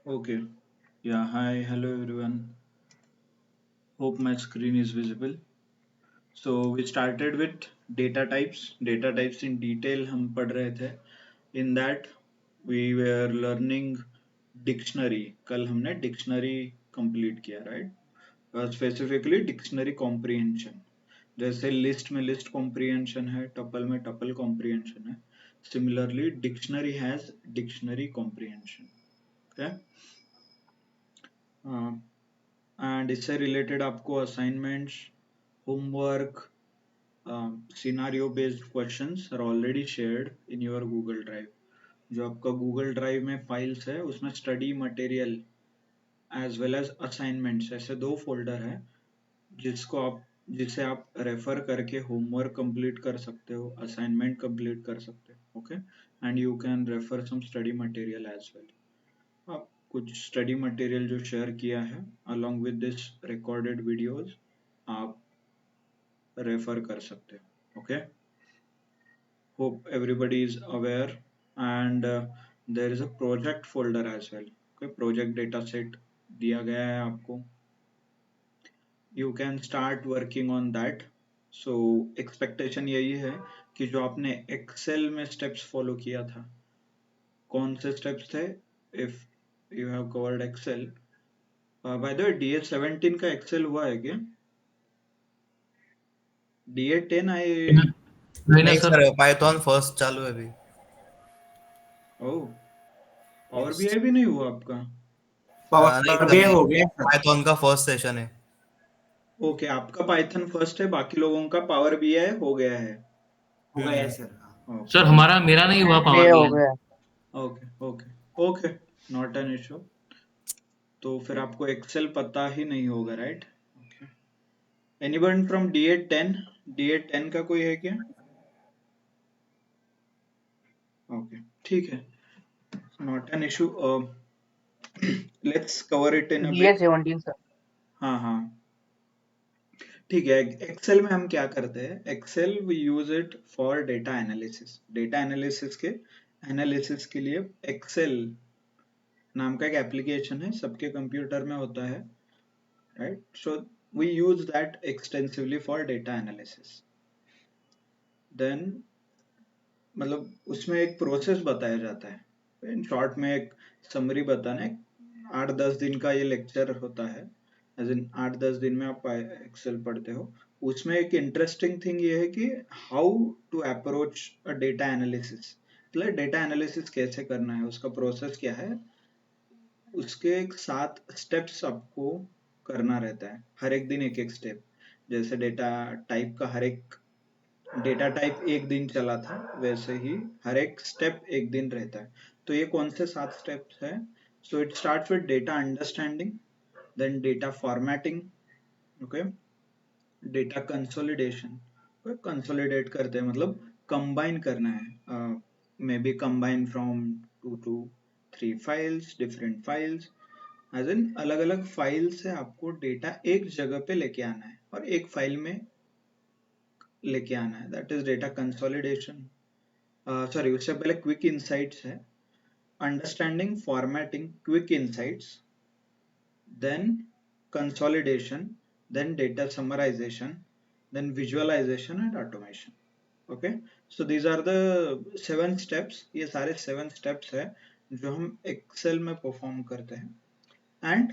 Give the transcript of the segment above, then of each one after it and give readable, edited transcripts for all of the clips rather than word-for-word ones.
Okay. Yeah, hi, hello everyone. Hope my screen is visible. So we started with data types. Data types in detail हम पढ़ रहे थे. In that we were learning dictionary. कल हमने dictionary complete किया, right? Specifically dictionary comprehension. जैसे list में list comprehension है, tuple में tuple comprehension है. Similarly, dictionary has dictionary comprehension. Okay? And इससे रिलेटेड आपको assignments, homework, scenario based questions are already shared in your Google Drive. जो आपका गूगल ड्राइव में फाइल्स है उसमें study material as well as assignments ऐसे दो फोल्डर है जिसे आप रेफर करके होमवर्क कंप्लीट कर सकते हो, असाइनमेंट कंप्लीट कर सकते हो. Okay, and you can refer some study material as well. आप कुछ स्टडी मटेरियल जो शेयर किया है along with this recorded videos आप रेफर कर सकते हो. Okay, hope everybody is aware. And there is a project folder as well. Okay, project data set दिया गया है आपको. You can start working on that. So expectation यही है कि जो आपने एक्सेल में स्टेप्स फॉलो किया था, कौन से स्टेप्स थे? If you have covered Excel, by the way DA17 का एक्सेल हुआ है क्या? DA10 आई. नहीं ना नहीं सर। सर, पाइथन फर्स्ट चालू है अभी। ओह, पावर यस। बीआई भी नहीं हुआ आपका? नहीं पावर सर, बीआई नहीं। हो गया सर। पाइथन का फर्स्ट सेशन है। ओके, आपका पाइथन फर्स्ट है, बाकी लोगों का पावर बीआई हो गया है. हो गया हम्म। सर। ओके सर हमारा मेरा नहीं हुआ पावर ये हो बीआई। गया। Okay okay okay, not an issue. तो फिर आपको एक्सेल पता ही नहीं होगा, right? Okay, anyone from DA10? DA10 का कोई है क्या? ओके, ठीक है, not an issue. Let's cover it in a bit. DA17 sir. हाँ हाँ, ठीक है. एक्सेल में हम क्या करते हैं? Excel we use it for data analysis. Data analysis के लिए एक्सेल नाम का एक एप्लीकेशन है, सबके कंप्यूटर में होता है, right? So we use that extensively for data analysis. Then मतलब उसमें एक प्रोसेस बताया जाता है. इन शॉर्ट में एक समरी बताना है. 8-10 दिन का ये लेक्चर होता है, एज इन 8-10 दिन में आप एक्सेल पढ़ते हो. उसमें एक इंटरेस्टिंग थिंग ये है कि how to approach a data analysis. मतलब डेटा एनालिसिस कैसे करना है, उसका प्रोसेस क्या है, उसके 7 स्टेप्स आपको करना रहता है. हर एक दिन एक एक स्टेप. जैसे डेटा टाइप का हर एक डेटा टाइप एक दिन चला था, वैसे ही हर एक स्टेप एक दिन रहता है. तो ये कौन से 7 स्टेप्स है? So it starts with data understanding, then data formatting, okay, data consolidation. Consolidate करते हैं मतलब कंबाइन करना है, maybe combine from 2 to 3 files, different files, as in अलग अलग फाइल से आपको डेटा एक जगह पे लेके आना है और एक फाइल में लेके आना है. That is data consolidation. Sorry, उससे पहले क्विक इनसाइट्स है. Understanding, formatting, quick insights, then consolidation, then data summarization, then visualization and automation. Okay, so these are the 7 steps. ये सारे 7 steps है जो हम एक्सेल में परफॉर्म करते हैं. And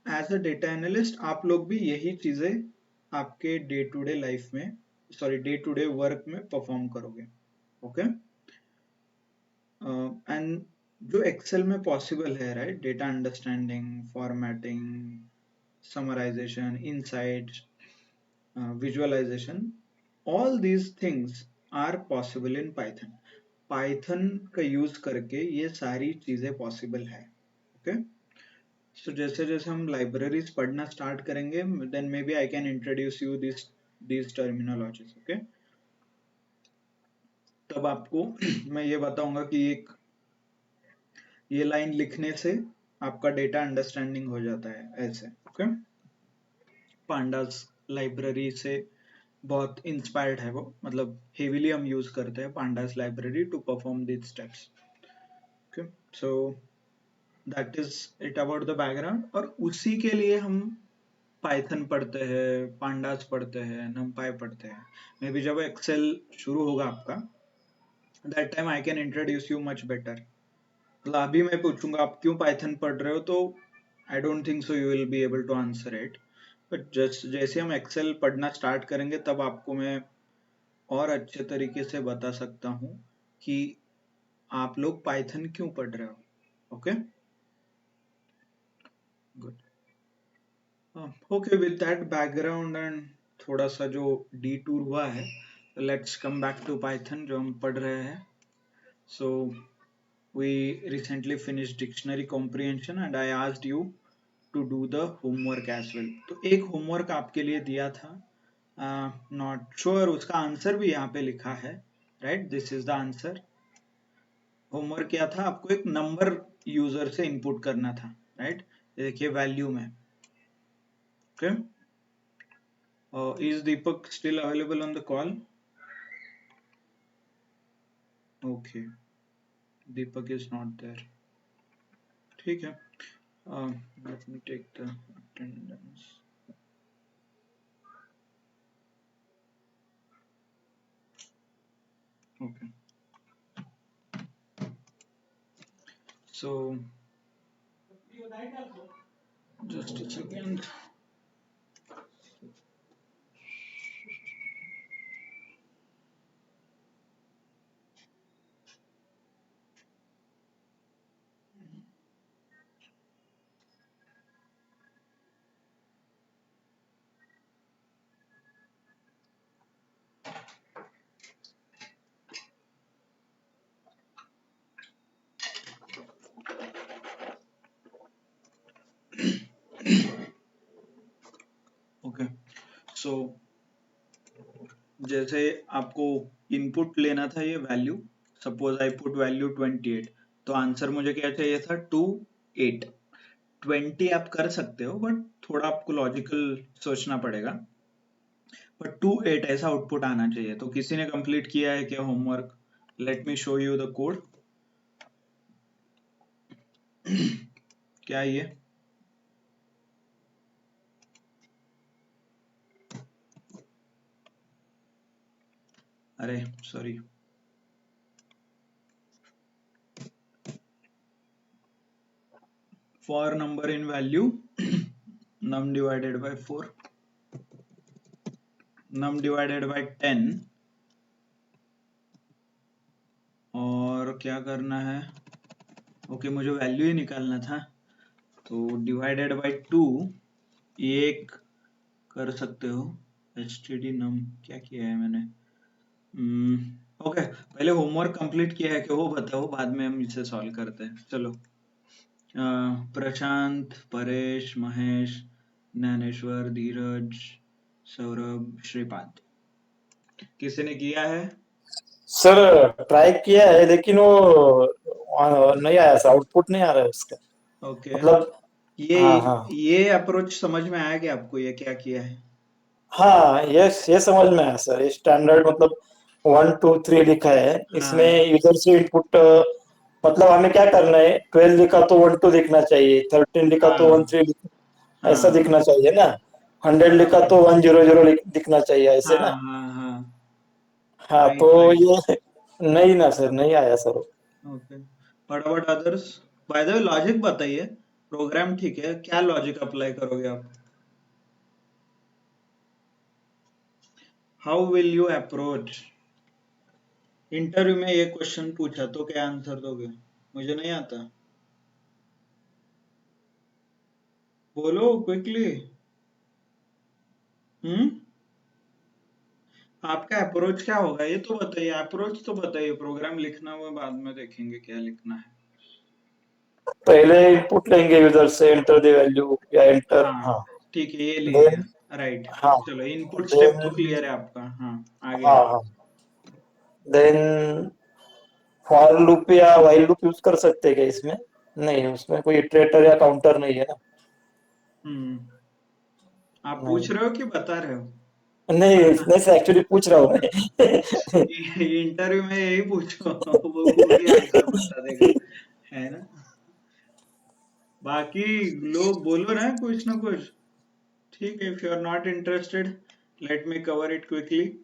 as a data analyst आप लोग भी यही चीजें आपके डे टू डे लाइफ में, sorry day to day work में परफॉर्म करोगे. ओके, एंड जो एक्सेल में पॉसिबल है, right? Data understanding, formatting, summarisation, insights, visualization, all these things are possible in Python. Python का यूज करके ये सारी चीजें पॉसिबल है. ओके, सो जैसे जैसे हम लाइब्रेरीज पढ़ना स्टार्ट करेंगे, then maybe I can introduce you this terminologies. Okay, तब आपको मैं ये बताऊंगा कि ये लाइन लिखने से आपका डेटा अंडरस्टैंडिंग हो जाता है ऐसे. ओके, पांडास लाइब्रेरी से बहुत इंस्पायर्ड है वो, मतलब हेवीली हम यूज करते हैं pandas library to perform these steps. Okay, so that is it about the background. और उसी के लिए हम पाइथन पढ़ते हैं, पांडास पढ़ते हैं, numpy पढ़ते हैं। मे बी जब एक्सेल शुरू होगा आपका, that time I can introduce you much better. मतलब अभी मैं पूछूंगा आप क्यों पाइथन पढ़ रहे हो, तो I don't think so you will be able to answer it. But just जैसे हम एक्सेल पढ़ना स्टार्ट करेंगे तब आपको मैं और अच्छे तरीके से बता सकता हूँ कि आप लोग पाइथन क्यों पढ़ रहे हो। Okay, good. Okay, with that background and थोड़ा सा जो डी टूर हुआ है, let's come back to Python जो हम पढ़ रहे हैं। So we recently finish dictionary comprehension and I asked you to do the homework as well. तो एक होमवर्क आपके लिए दिया था, नॉट श्योर उसका आंसर भी यहाँ पे लिखा है, right, this is the answer. Homework क्या था, आपको एक नंबर यूजर से इनपुट करना था, राइट। देखिए वैल्यू में, okay. Is Deepak still available on the call? Okay, Deepak is not there. ठीक है, let me take the attendance. Okay, so just a second. Okay, so जैसे आपको इनपुट लेना था ये value, suppose I put value 28, तो answer मुझे क्या चाहिए था, 28। 20 आप कर सकते हो बट थोड़ा आपको लॉजिकल सोचना पड़ेगा, बट 28 ऐसा आउटपुट आना चाहिए। तो किसी ने कंप्लीट किया है क्या homework? Let me show you the code. क्या ये, अरे sorry, for number in value num divided by 4, num divided by 10, और क्या करना है, ओके मुझे वैल्यू ही निकालना था, तो डिवाइडेड बाय 2, एक कर सकते हो, std num क्या किया है मैंने, ओके पहले होमवर्क कंप्लीट किया है कि वो बताओ, बाद में हम इसे सॉल्व करते हैं। चलो, प्रशांत, परेश, महेश, ज्ञानेश्वर, धीरज, सौरभ, श्रीपाद, किसी ने किया है? सर ट्राई किया है लेकिन वो नहीं आया सर, आउटपुट नहीं आ रहा है उसका। ओके, मतलब ये हाँ हाँ ये अप्रोच समझ में आया कि आपको ये क्या किया है? हाँ, ये समझ में आया सर। ये स्टैंडर्ड मतलब 1 2 3 लिखा है, इसमें हाँ यूजर से इनपुट मतलब हमें क्या करना है, 12 लिखा तो 1 2 लिखना चाहिए, 13 लिखा तो 1 हाँ 3 ऐसा हाँ दिखना चाहिए ना, 100 लिखा बराबर, तो 1 0 0 दिखना चाहिए ऐसे हाँ ना। हाँ हाँ, हाँ तो राइट राइट, ये नहीं ना सर, नहीं आया sir. Okay. What about others? Bye the way logic बताइए, प्रोग्राम ठीक है, क्या लॉजिक अप्लाई करोगे आप? How will you approach? Interview में ये क्वेश्चन पूछा तो क्या आंसर दोगे? मुझे नहीं आता, बोलो क्विकली। हम्म, आपका अप्रोच क्या होगा ये तो बताइए, अप्रोच तो बताइए, प्रोग्राम लिखना हुआ बाद में देखेंगे क्या लिखना है। पहले इनपुट लेंगे यूजर से, एंटर द वैल्यू या एंटर, हाँ हाँ ठीक है, ये ले लिया, देन, राइट। हाँ चलो इनपुट स्टेप तो देन, क्लियर है आपका, हाँ आगे हाँ आगे। हाँ देन फॉर लूप या व्हाइल लूप यूज कर सकते हैं क्या इसमें? नहीं, उसमें कोई इटरेटर या काउंटर नहीं है ना। हम्म, आप नहीं पूछ रहे हो कि बता रहे हो? नहीं, इसमें से एक्चुअली पूछ रहा हूँ मैं। इंटरव्यू में यही पूछो वो भी आंसर बता देगा, है ना। बाकी लोग बोलो ना कुछ ना कुछ। ठीक है, if you are not interested, let me cover it quickly.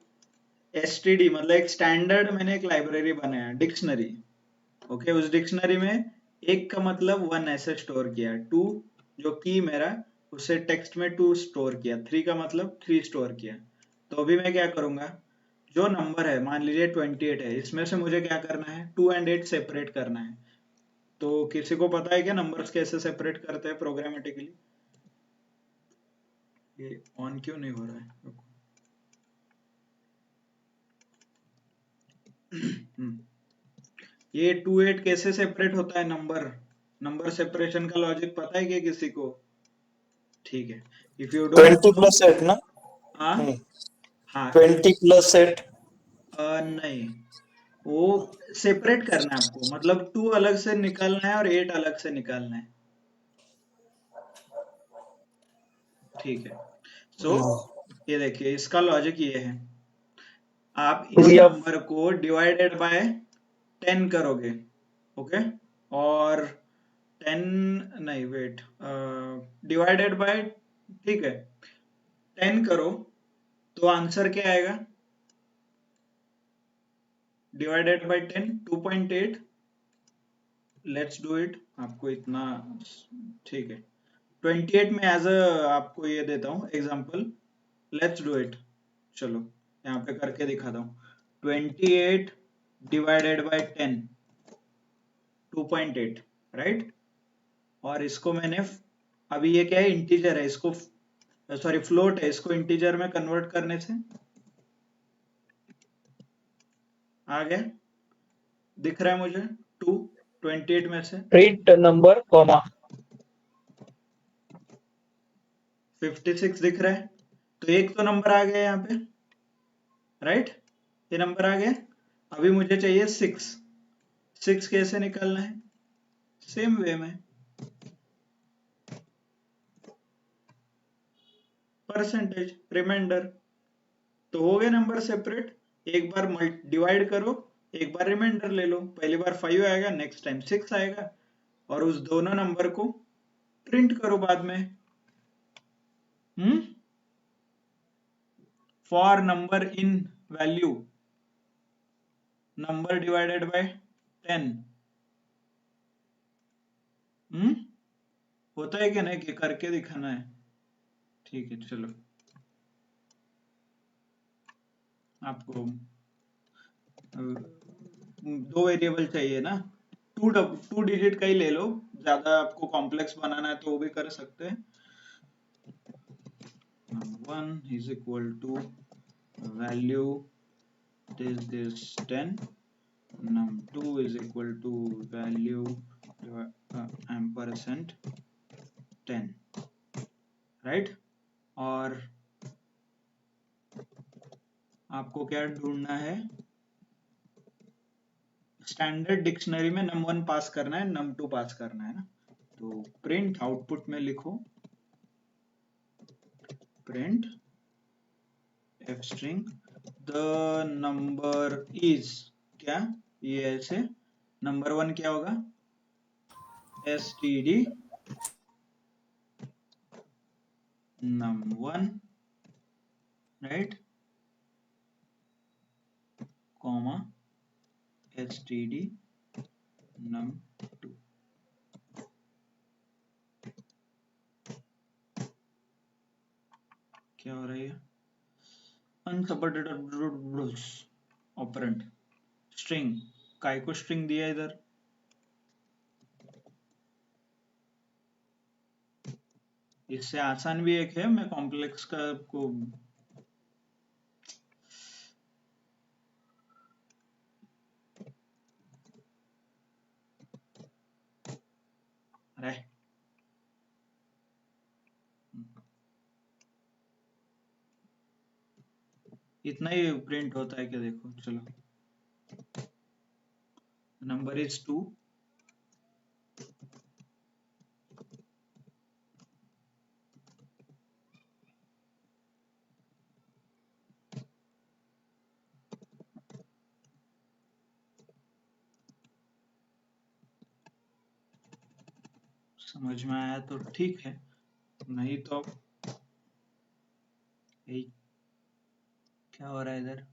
STD मतलब एक स्टैंडर्ड, मैंने एक लाइब्रेरी बनाया, डिक्शनरी। ओके, उस डिक्शनरी में एक का मतलब वन ऐसे स्टोर किया, टू जो की मेरा, उसे टेक्स्ट में टू स्टोर किया, थ्री का मतलब थ्री स्टोर किया। तो अभी मैं क्या करूंगा, जो नंबर है मान लीजिए 28 है, इसमें से मुझे क्या करना है, 2 और 8 सेपरेट करना है। तो किसी को पता है क्या नंबर्स कैसे सेपरेट करते हैं प्रोग्रामेटिकली? ये ऑन क्यों नहीं हो रहा है? रुको। ये 2 8 कैसे सेपरेट होता है नंबर? नंबर सेपरेशन का लॉजिक पता है क्या किसी को? ठीक है, if you don't 20 know. Plus set ना? हाँ नहीं, हाँ, 20 प्लस सेट। नहीं, वो सेपरेट करना है आपको, मतलब 2 अलग से निकालना है और 8 अलग से निकालना है। ठीक है, सो ये देखिए, इसका लॉजिक ये है, आप इस भैया नंबर को डिवाइडेड बाय 10 करोगे। ओके, और 10, नहीं वेट, डिवाइडेड बाय, ठीक है, 10 करो तो आंसर क्या आएगा? Divided by 10, 2.8। Let's do it, आपको इतना, ठीक है, 28 में एज अ आपको ये देता हूँ एग्जांपल। लेट्स डू इट, चलो यहाँ पे करके दिखाता हूँ। 28 डिवाइडेड बाय 10, 2.8, राइट। और इसको मैंने, अभी ये क्या है, इंटीजर है, इसको सॉरी फ्लोट है, इसको इंटीजर में कन्वर्ट करने से आ गया, दिख रहा है मुझे 2 28 में से प्रिंट नंबर कॉमा 56 दिख रहा है। तो एक तो नंबर आ गया यहाँ पे, राइट, ये नंबर आ गया। अभी मुझे चाहिए 6। 6 कैसे निकालना है? सेम वे में, परसेंटेज रिमाइंडर। तो हो गए नंबर सेपरेट। एक बार डिवाइड करो, एक बार रिमाइंडर ले लो, पहली बार 5 आएगा, नेक्स्ट टाइम 6 आएगा, और उस दोनों नंबर को प्रिंट करो बाद में। For number in value, number divided by 10। होता है क्या नहीं, कि करके दिखाना है? ठीक है, चलो आपको दो वेरिएबल चाहिए ना, टू डिजिट का ही ले लो, ज्यादा आपको कॉम्प्लेक्स बनाना है तो वो भी कर सकते हैं। num1 is equal to value this 10, num2 is equal to value ampersand 10, right. और आपको क्या ढूंढना है, स्टैंडर्ड डिक्शनरी में num1 पास करना है, num2 पास करना है ना। तो प्रिंट आउटपुट में लिखो, print f string the number is, क्या ये ऐसे, नंबर 1 क्या होगा, std num1, right, comma std num2। क्या हो रहा है, अनसपोर्टेड ऑपरेंड स्ट्रिंग, काय को स्ट्रिंग दिया इधर? इससे आसान भी एक है, मैं कॉम्प्लेक्स का को, अरे इतना ही प्रिंट होता है क्या, देखो चलो, नंबर इज 2, समझ में आया तो ठीक है, नहीं तो यही क्या हो रहा है इधर।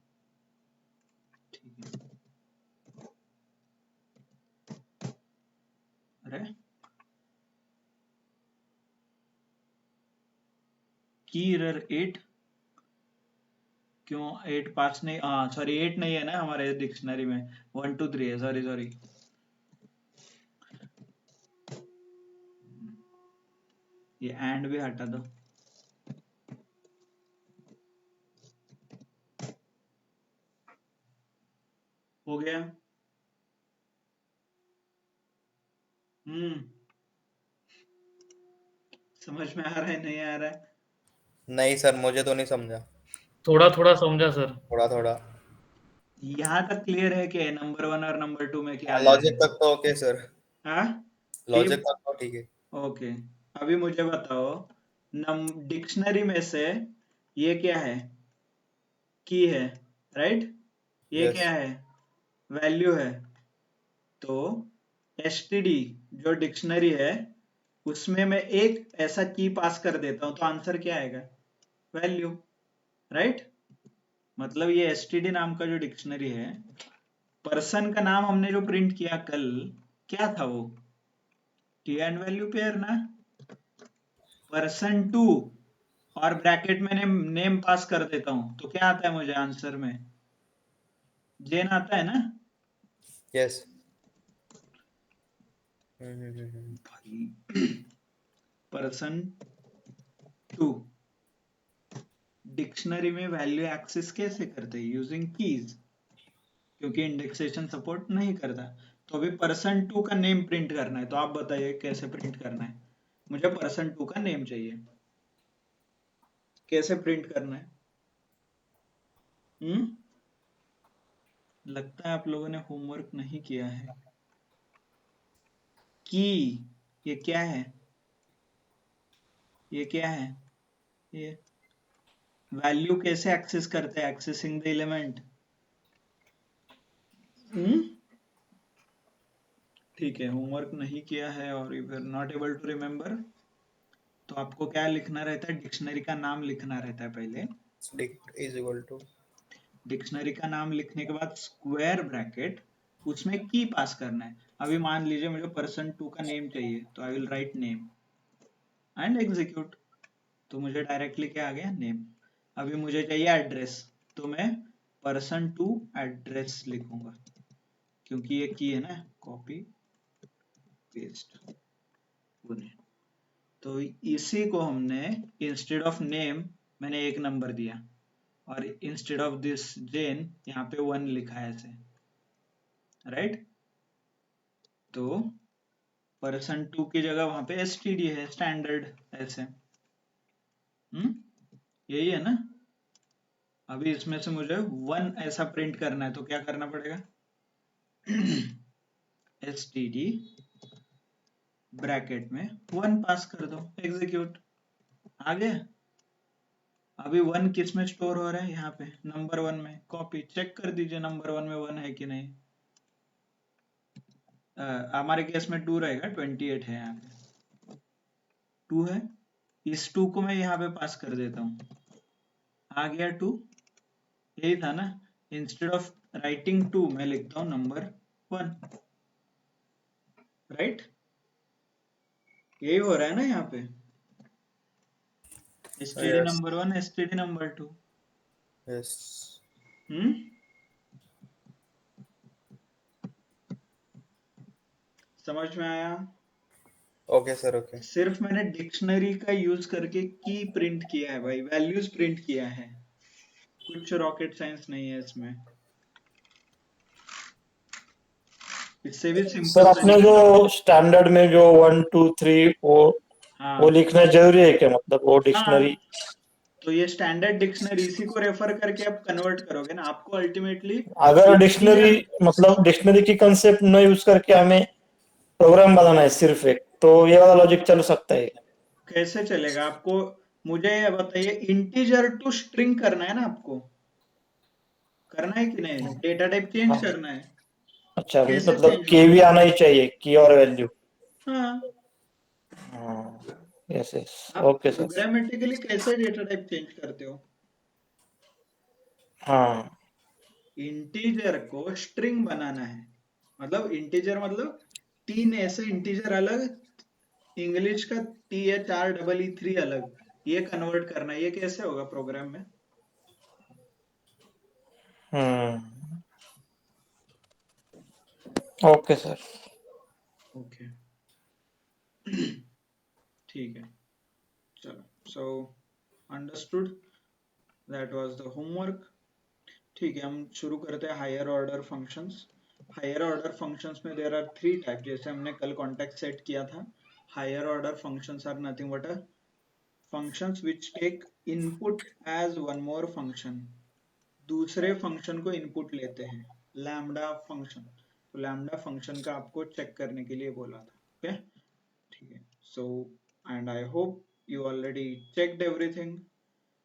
ठीक है, अरे की एरर 8, क्यों 8 पास नहीं, हाँ सॉरी 8 नहीं है ना हमारे डिक्शनरी में, 1 2 3 है, सॉरी सॉरी। ये एंड भी हटा दो। हो गया। हम्म, समझ में आ रहा है नहीं आ रहा है? नहीं सर, मुझे तो नहीं समझा। थोड़ा थोड़ा समझा सर। थोड़ा थोड़ा। यहाँ तक क्लियर है कि नंबर 1 और नंबर 2 में क्या लॉजिक है? तक तो ओके सर। हाँ कि लॉजिक तक तो ठीक है। ओके। अभी मुझे बताओ, डिक्शनरी में से ये क्या है? की है, राइट? ये यस। क्या है? वैल्यू है। तो एसटीडी जो डिक्शनरी है उसमें मैं एक ऐसा की पास कर देता हूं तो आंसर क्या आएगा? Value, right? मतलब ये एसटीडी नाम का जो डिक्शनरी है, पर्सन का नाम हमने जो प्रिंट किया कल, क्या था वो? टी एंड वैल्यू पेयर ना। पर्सन टू और ब्रैकेट में नेम पास कर देता हूं तो क्या आता है मुझे आंसर में? जेन आता है ना। यस। भाई पर्सन टू डिक्शनरी में वैल्यू एक्सेस कैसे करते हैं? यूजिंग कीज, क्योंकि इंडेक्सेशन सपोर्ट नहीं करता। तो अभी पर्सन टू का नेम प्रिंट करना है, तो आप बताइए कैसे प्रिंट करना है? मुझे पर्सन टू का नेम चाहिए, कैसे प्रिंट करना है? हम्म, लगता है आप लोगों ने होमवर्क नहीं किया है। की, ये क्या है? ये क्या है? ये वैल्यू कैसे एक्सेस करते हैं? Accessing the element. ठीक है, होमवर्क नहीं किया है और you are not able to remember, तो आपको क्या लिखना रहता है? डिक्शनरी का नाम लिखना रहता है पहले। Dict is equal to. Dictionary का नाम लिखने के बाद स्क्वायर ब्रैकेट, उसमें की पास करना है। अभी मान लीजिए मुझे पर्सन टू का नेम चाहिए, तो I will write name and execute. तो मुझे डायरेक्टली क्या आ गया? नेम। अभी मुझे चाहिए एड्रेस, तो मैं पर्सन टू एड्रेस लिखूंगा, क्योंकि ये की है ना, कॉपी पेस्ट पुणे। तो इसी को हमने इंस्टेड ऑफ नेम मैंने एक नंबर दिया, और इंस्टेड ऑफ दिस जेन यहाँ पे 1 लिखा है ऐसे, राइट? तो पर्सन टू की जगह वहां पे एसटीडी है, स्टैंडर्ड ऐसे। यही है ना। अभी इसमें से मुझे 1 ऐसा प्रिंट करना है, तो क्या करना पड़ेगा? एसटीडी ब्रैकेट में 1 पास कर दो, एग्जीक्यूट। आ गया। अभी 1 किस में स्टोर हो रहा है? यहाँ पे नंबर 1 में। कॉपी चेक कर दीजिए नंबर 1 में 1 है कि नहीं। हमारे केस में 2 रहेगा, 28 है यहाँ पे, 2 है। इस 2 को मैं यहाँ पे पास कर देता हूँ, आ गया 2। यही था ना। इंस्टेड ऑफ राइटिंग 2 मैं लिखता हूँ नंबर 1, राइट? यही हो रहा है ना यहाँ पे, STD yes. Number 1, STD number 2। Yes. Hmm, समझ में आया? Okay sir, okay. सिर्फ मैंने डिक्शनरी का यूज करके की प्रिंट किया है भाई, वैल्यूज प्रिंट किया है, कुछ रॉकेट साइंस नहीं है इसमें। इससे भी सर सिंपल आपने तरीका। जो स्टैंडर्ड में जो 1 2 3 वो हाँ लिखना जरूरी है क्या? मतलब वो हाँ, डिक्शनरी तो ये स्टैंडर्ड डिक्शनरी, इसी को रेफर करके आप कन्वर्ट करोगे ना, आपको अल्टीमेटली अगर डिक्शनरी इंटीजर। मतलब डिक्शनरी की कंसेप्ट न यूज करके हमें प्रोग्राम बनाना है सिर्फ एक, तो ये वाला लॉजिक चल सकता है? कैसे चलेगा आपको? मुझे ये बताइए, इंटीजर टू स्ट्रिंग करना है ना आपको, करना है कि नहीं? डेटा टाइप चेंज हाँ। करना है। अच्छा, कैसे मतलब चेंज की होगा? भी आना ही चाहिए, की और वैल्यू। हाँ, यस यस, आप ओके सर। प्रोग्रामेटिकली कैसे डेटा टाइप चेंज करते हो? हाँ इंटीजर को स्ट्रिंग बनाना है, मतलब इंटीजर मतलब 3 ऐसे इंटीजर अलग, इंग्लिश का THREE3 अलग, ये कन्वर्ट करना है। ये कैसे होगा प्रोग्राम में? Okay sir. ओके ठीक है, चलो। So understood, that was the homework. ठीक है, हम शुरू करते हैं higher order functions. Higher order functions में देयर आर 3 टाइप, जैसे हमने कल कॉन्टेक्स्ट सेट किया था। Higher order functions are nothing but a functions which take input as one more function, दूसरे फंक्शन को इनपुट लेते हैं, लैम्डा फंक्शन। तो लैम्डा फंक्शन का आपको चेक करने के लिए बोला था। ओके ठीक है, so and I hope you already checked everything.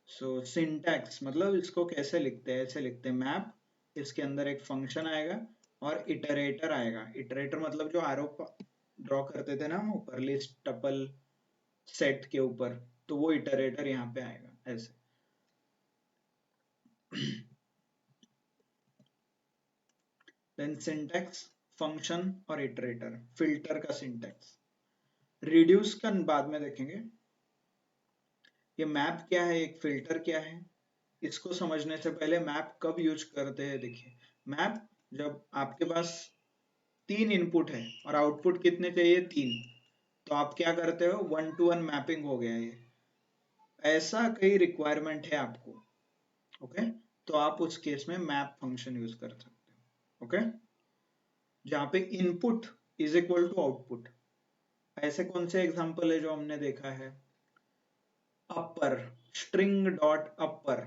So syntax मतलब इसको कैसे लिखते हैं, ऐसे लिखते हैं मैप, इसके अंदर एक फंक्शन आएगा और इटरेटर आएगा। इटरेटर मतलब जो आरो ड्रॉ करते थे ना हम ऊपर, लिस्ट टपल सेट के ऊपर, तो वो इटरेटर यहाँ पे आएगा ऐसे। देन सिंटैक्स, फंक्शन और इटरेटर। फिल्टर का सिंटैक्स, रिड्यूस का बाद में देखेंगे। ये मैप क्या है, एक फिल्टर क्या है, इसको समझने से पहले मैप कब यूज करते हैं देखिए। मैप जब आपके पास 3 इनपुट है और आउटपुट कितने चाहिए, 3, तो आप क्या करते हो, 1-to-1 मैपिंग हो गया ये। ऐसा कई रिक्वायरमेंट है आपको, ओके, तो आप उस केस में मैप फंक्शन यूज कर सकते हो। ओके, जहाँ पे input is equal to output. ऐसे कौन से एग्जांपल है जो हमने देखा है, upper, string dot upper,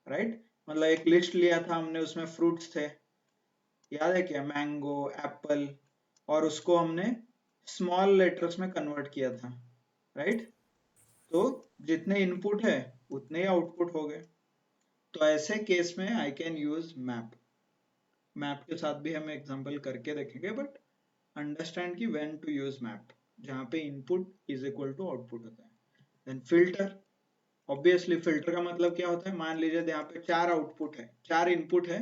right, मतलब एक लिस्ट लिया था हमने, उसमें फ्रूट्स थे, याद है क्या, मैंगो, एप्पल, और उसको हमने स्मॉल लेटर्स में कन्वर्ट किया था, राइट। तो जितने इनपुट है उतने ही आउटपुट हो गए। तो ऐसे केस में I can use map. Map के साथ भी हम एग्जांपल करके देखेंगे, बट अंडरस्टैंड कि व्हेन टू यूज मैप, जहाँ पे input is equal to output होता है। देन फिल्टर, ऑब्वियसली फिल्टर का मतलब क्या होता है, मान लीजिए यहाँ पे 4 आउटपुट है, 4 इनपुट है,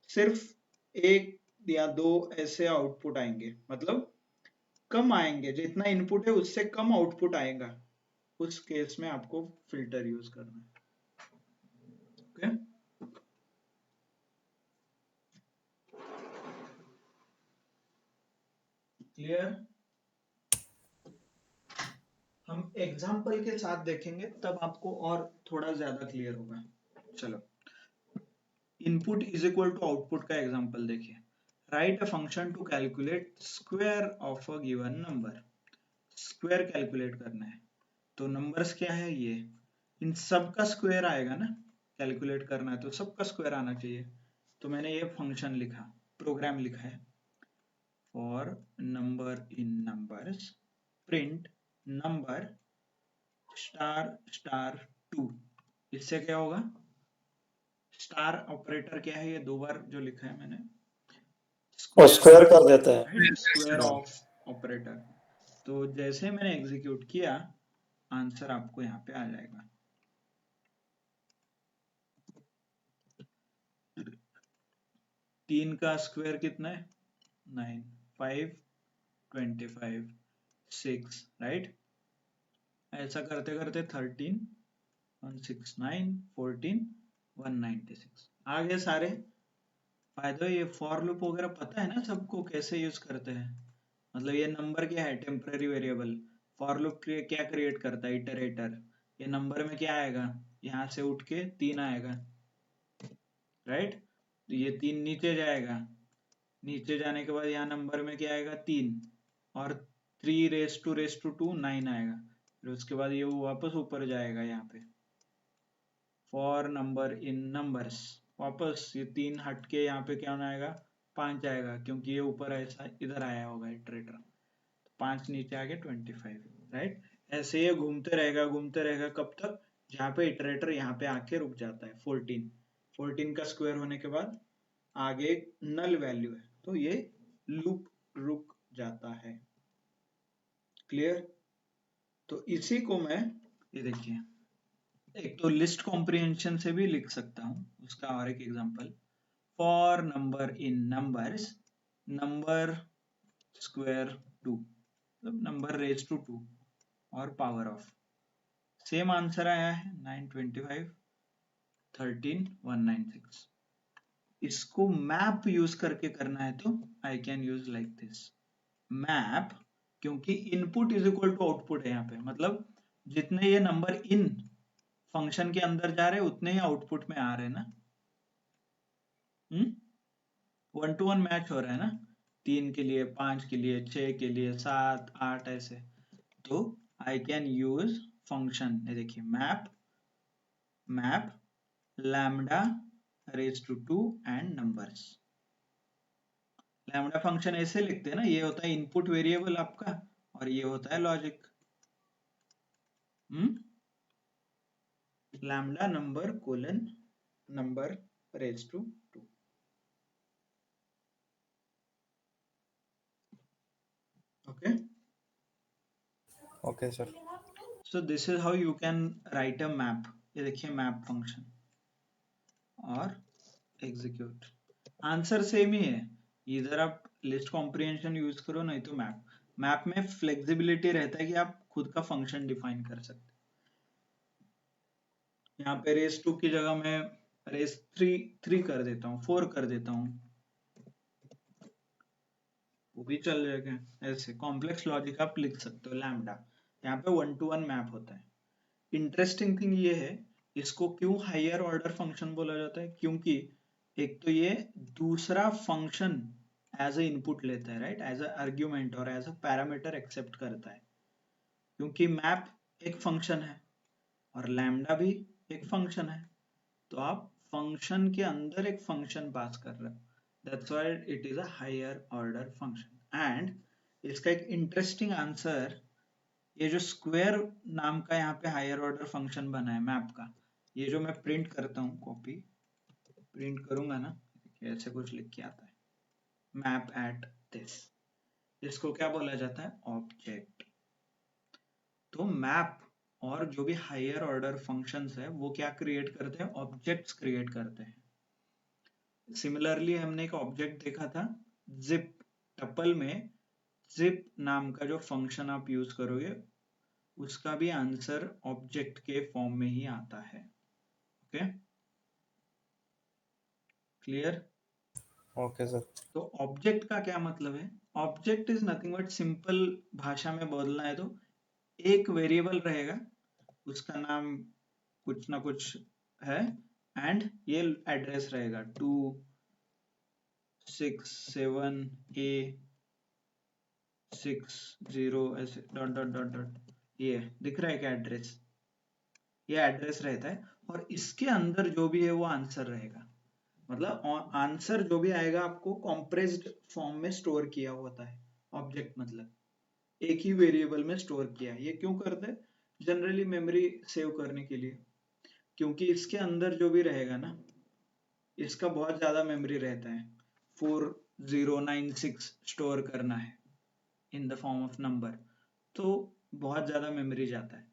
सिर्फ 1 या 2 ऐसे आउटपुट आएंगे, मतलब कम आएंगे, जितना इनपुट है उससे कम आउटपुट आएगा, उस केस में आपको फिल्टर यूज करना है। Okay clear? हम एग्जाम्पल के साथ देखेंगे तब आपको और थोड़ा ज्यादा क्लियर होगा। चलो, input is equal to output का एग्जांपल देखिए। Write a function to calculate square of a given number. Square calculate करना है, तो नंबर्स क्या है ये, इन सब का स्क्वायर आएगा ना, कैलकुलेट करना है तो सबका स्क्वायर आना चाहिए। तो मैंने ये फंक्शन लिखा, प्रोग्राम लिखा है, for number in numbers print number star star 2। इससे क्या होगा, स्टार ऑपरेटर क्या है, ये 2 बार जो लिखा है मैंने, वो स्क्वायर कर देता है। Square of operator. तो जैसे मैंने एग्जीक्यूट किया, आंसर आपको यहाँ पे आ जाएगा। 3 का स्क्वायर कितना है, 9, 5, 25, 6, राइट। ऐसा करते करते 13, 169, 14, 196 आ गए सारे। फायदा ये फॉर लूप वगैरह पता है ना सबको, कैसे यूज करते हैं। मतलब ये नंबर क्या है, टेम्पररी वेरिएबल। फॉर लूप क्या क्रिएट करता है, इटरेटर। ये नंबर में क्या आएगा, यहाँ से उठ के 3 आएगा, राइट। तो ये 3 नीचे जाएगा, नीचे जाने के बाद यहाँ नंबर में क्या आएगा, 3, और 3 रेस टू 9 आएगा। फिर उसके बाद ये वापस ऊपर जाएगा, यहाँ पे फॉर नंबर इन नंबर्स, वापस ये 3 हट के यहाँ पे क्या आएगा, 5 आएगा, क्योंकि ये ऊपर ऐसा इधर आया होगा इटरेटर। 5 नीचे आ गया 25, राइट। ऐसे ये घूमते रहेगा कब तक, जहाँ पे इटरेटर यहाँ पे आके रुक जाता है 14। 14 का स्क्वायर होने के बाद आगे नल वैल्यू है, तो ये लूप रुक जाता है। क्लियर? तो इसी को मैं, ये देखिए, एक तो लिस्ट कॉम्प्रिहेंशन से भी लिख सकता हूँ उसका और एक example, for number in numbers, number square 2, मतलब नंबर रेज टू 2 और पावर ऑफ, सेम आंसर आया है 925 13 196। इसको मैप यूज करके करना है तो I can use like this map, क्योंकि input is equal to output है यहाँ पे, मतलब जितने ये नंबर इन फंक्शन के अंदर जा रहे हैं उतने ही आउटपुट में आ रहे हैं ना, 1 to 1 मैच हो रहा है ना, 3 के लिए, 5 के लिए, 6 के लिए, 7 8 ऐसे। तो आई कैन यूज फंक्शन, ये देखिए map lambda raise to 2 and numbers. Lambda function ऐसे लिखते हैं ना, ये होता है इनपुट वेरिएबल आपका और ये होता है logic. Lambda number colon number raise to 2। Okay, Okay, sir. so this is how you can write a map। ये देखिए मैप फंक्शन और एग्जीक्यूट, आंसर सेम ही है, इधर आप लिस्ट कॉम्प्रिहेंशन यूज करो नहीं तो मैप में फ्लेक्सिबिलिटी रहता है कि आप खुद का फंक्शन डिफाइन कर सकते। यहाँ पे रेस 2 की जगह मैं रेस 3 कर देता हूँ, 4 कर देता हूँ, वो भी चल जाएगा। ऐसे कॉम्प्लेक्स लॉजिक आप लिख सकते हो लैम्डा, यहाँ पे 1 to 1 मैप होता है। इंटरेस्टिंग थिंग ये है, इसको क्यों हायर ऑर्डर फंक्शन बोला जाता है, क्योंकि एक तो ये दूसरा फंक्शन एज ए इनपुट लेता है, राइट, एज अ आर्ग्यूमेंट और एज अ पैरामीटर एक्सेप्ट करता है, क्योंकि मैप एक फंक्शन है और लैम्डा भी एक फंक्शन है, तो आप फंक्शन के अंदर एक फंक्शन पास कर रहे हो, that's why it is a higher order function. And इसका एक इंटरेस्टिंग आंसर, ये जो स्क्वायर नाम का यहाँ पे हायर ऑर्डर फंक्शन बना है मैप का, ये जो मैं प्रिंट करता हूँ, कॉपी प्रिंट करूंगा ना, ऐसे कुछ लिख के आता है मैप एट दिस, इसको क्या बोला जाता है, ऑब्जेक्ट। तो मैप और जो भी हायर ऑर्डर फंक्शंस है वो क्या क्रिएट करते हैं, ऑब्जेक्ट्स क्रिएट करते हैं। सिमिलरली हमने एक ऑब्जेक्ट देखा था जिप, टपल में जिप नाम का जो फंक्शन आप यूज करोगे उसका भी आंसर ऑब्जेक्ट के फॉर्म में ही आता है। Okay, clear? Okay, sir. तो ऑब्जेक्ट का क्या मतलब है, object is nothing but, simple भाषा में बोलना है तो एक वेरिएबल रहेगा, उसका नाम कुछ ना कुछ है, एंड ये एड्रेस रहेगा 267A60 ऐसे डॉट डॉट डॉट डॉट, ये दिख रहा है क्या एड्रेस, ये एड्रेस रहता है और इसके अंदर जो भी है वो आंसर रहेगा, मतलब आंसर जो भी आएगा आपको कॉम्प्रेस्ड फॉर्म में स्टोर किया होता है। ऑब्जेक्ट मतलब एक ही वेरिएबल में स्टोर किया है। ये क्यों करते हैं, जनरली मेमोरी सेव करने के लिए, क्योंकि इसके अंदर जो भी रहेगा ना, इसका बहुत ज्यादा मेमोरी रहता है, 4096 स्टोर करना है in the form of number, तो बहुत ज्यादा मेमोरी जाता है,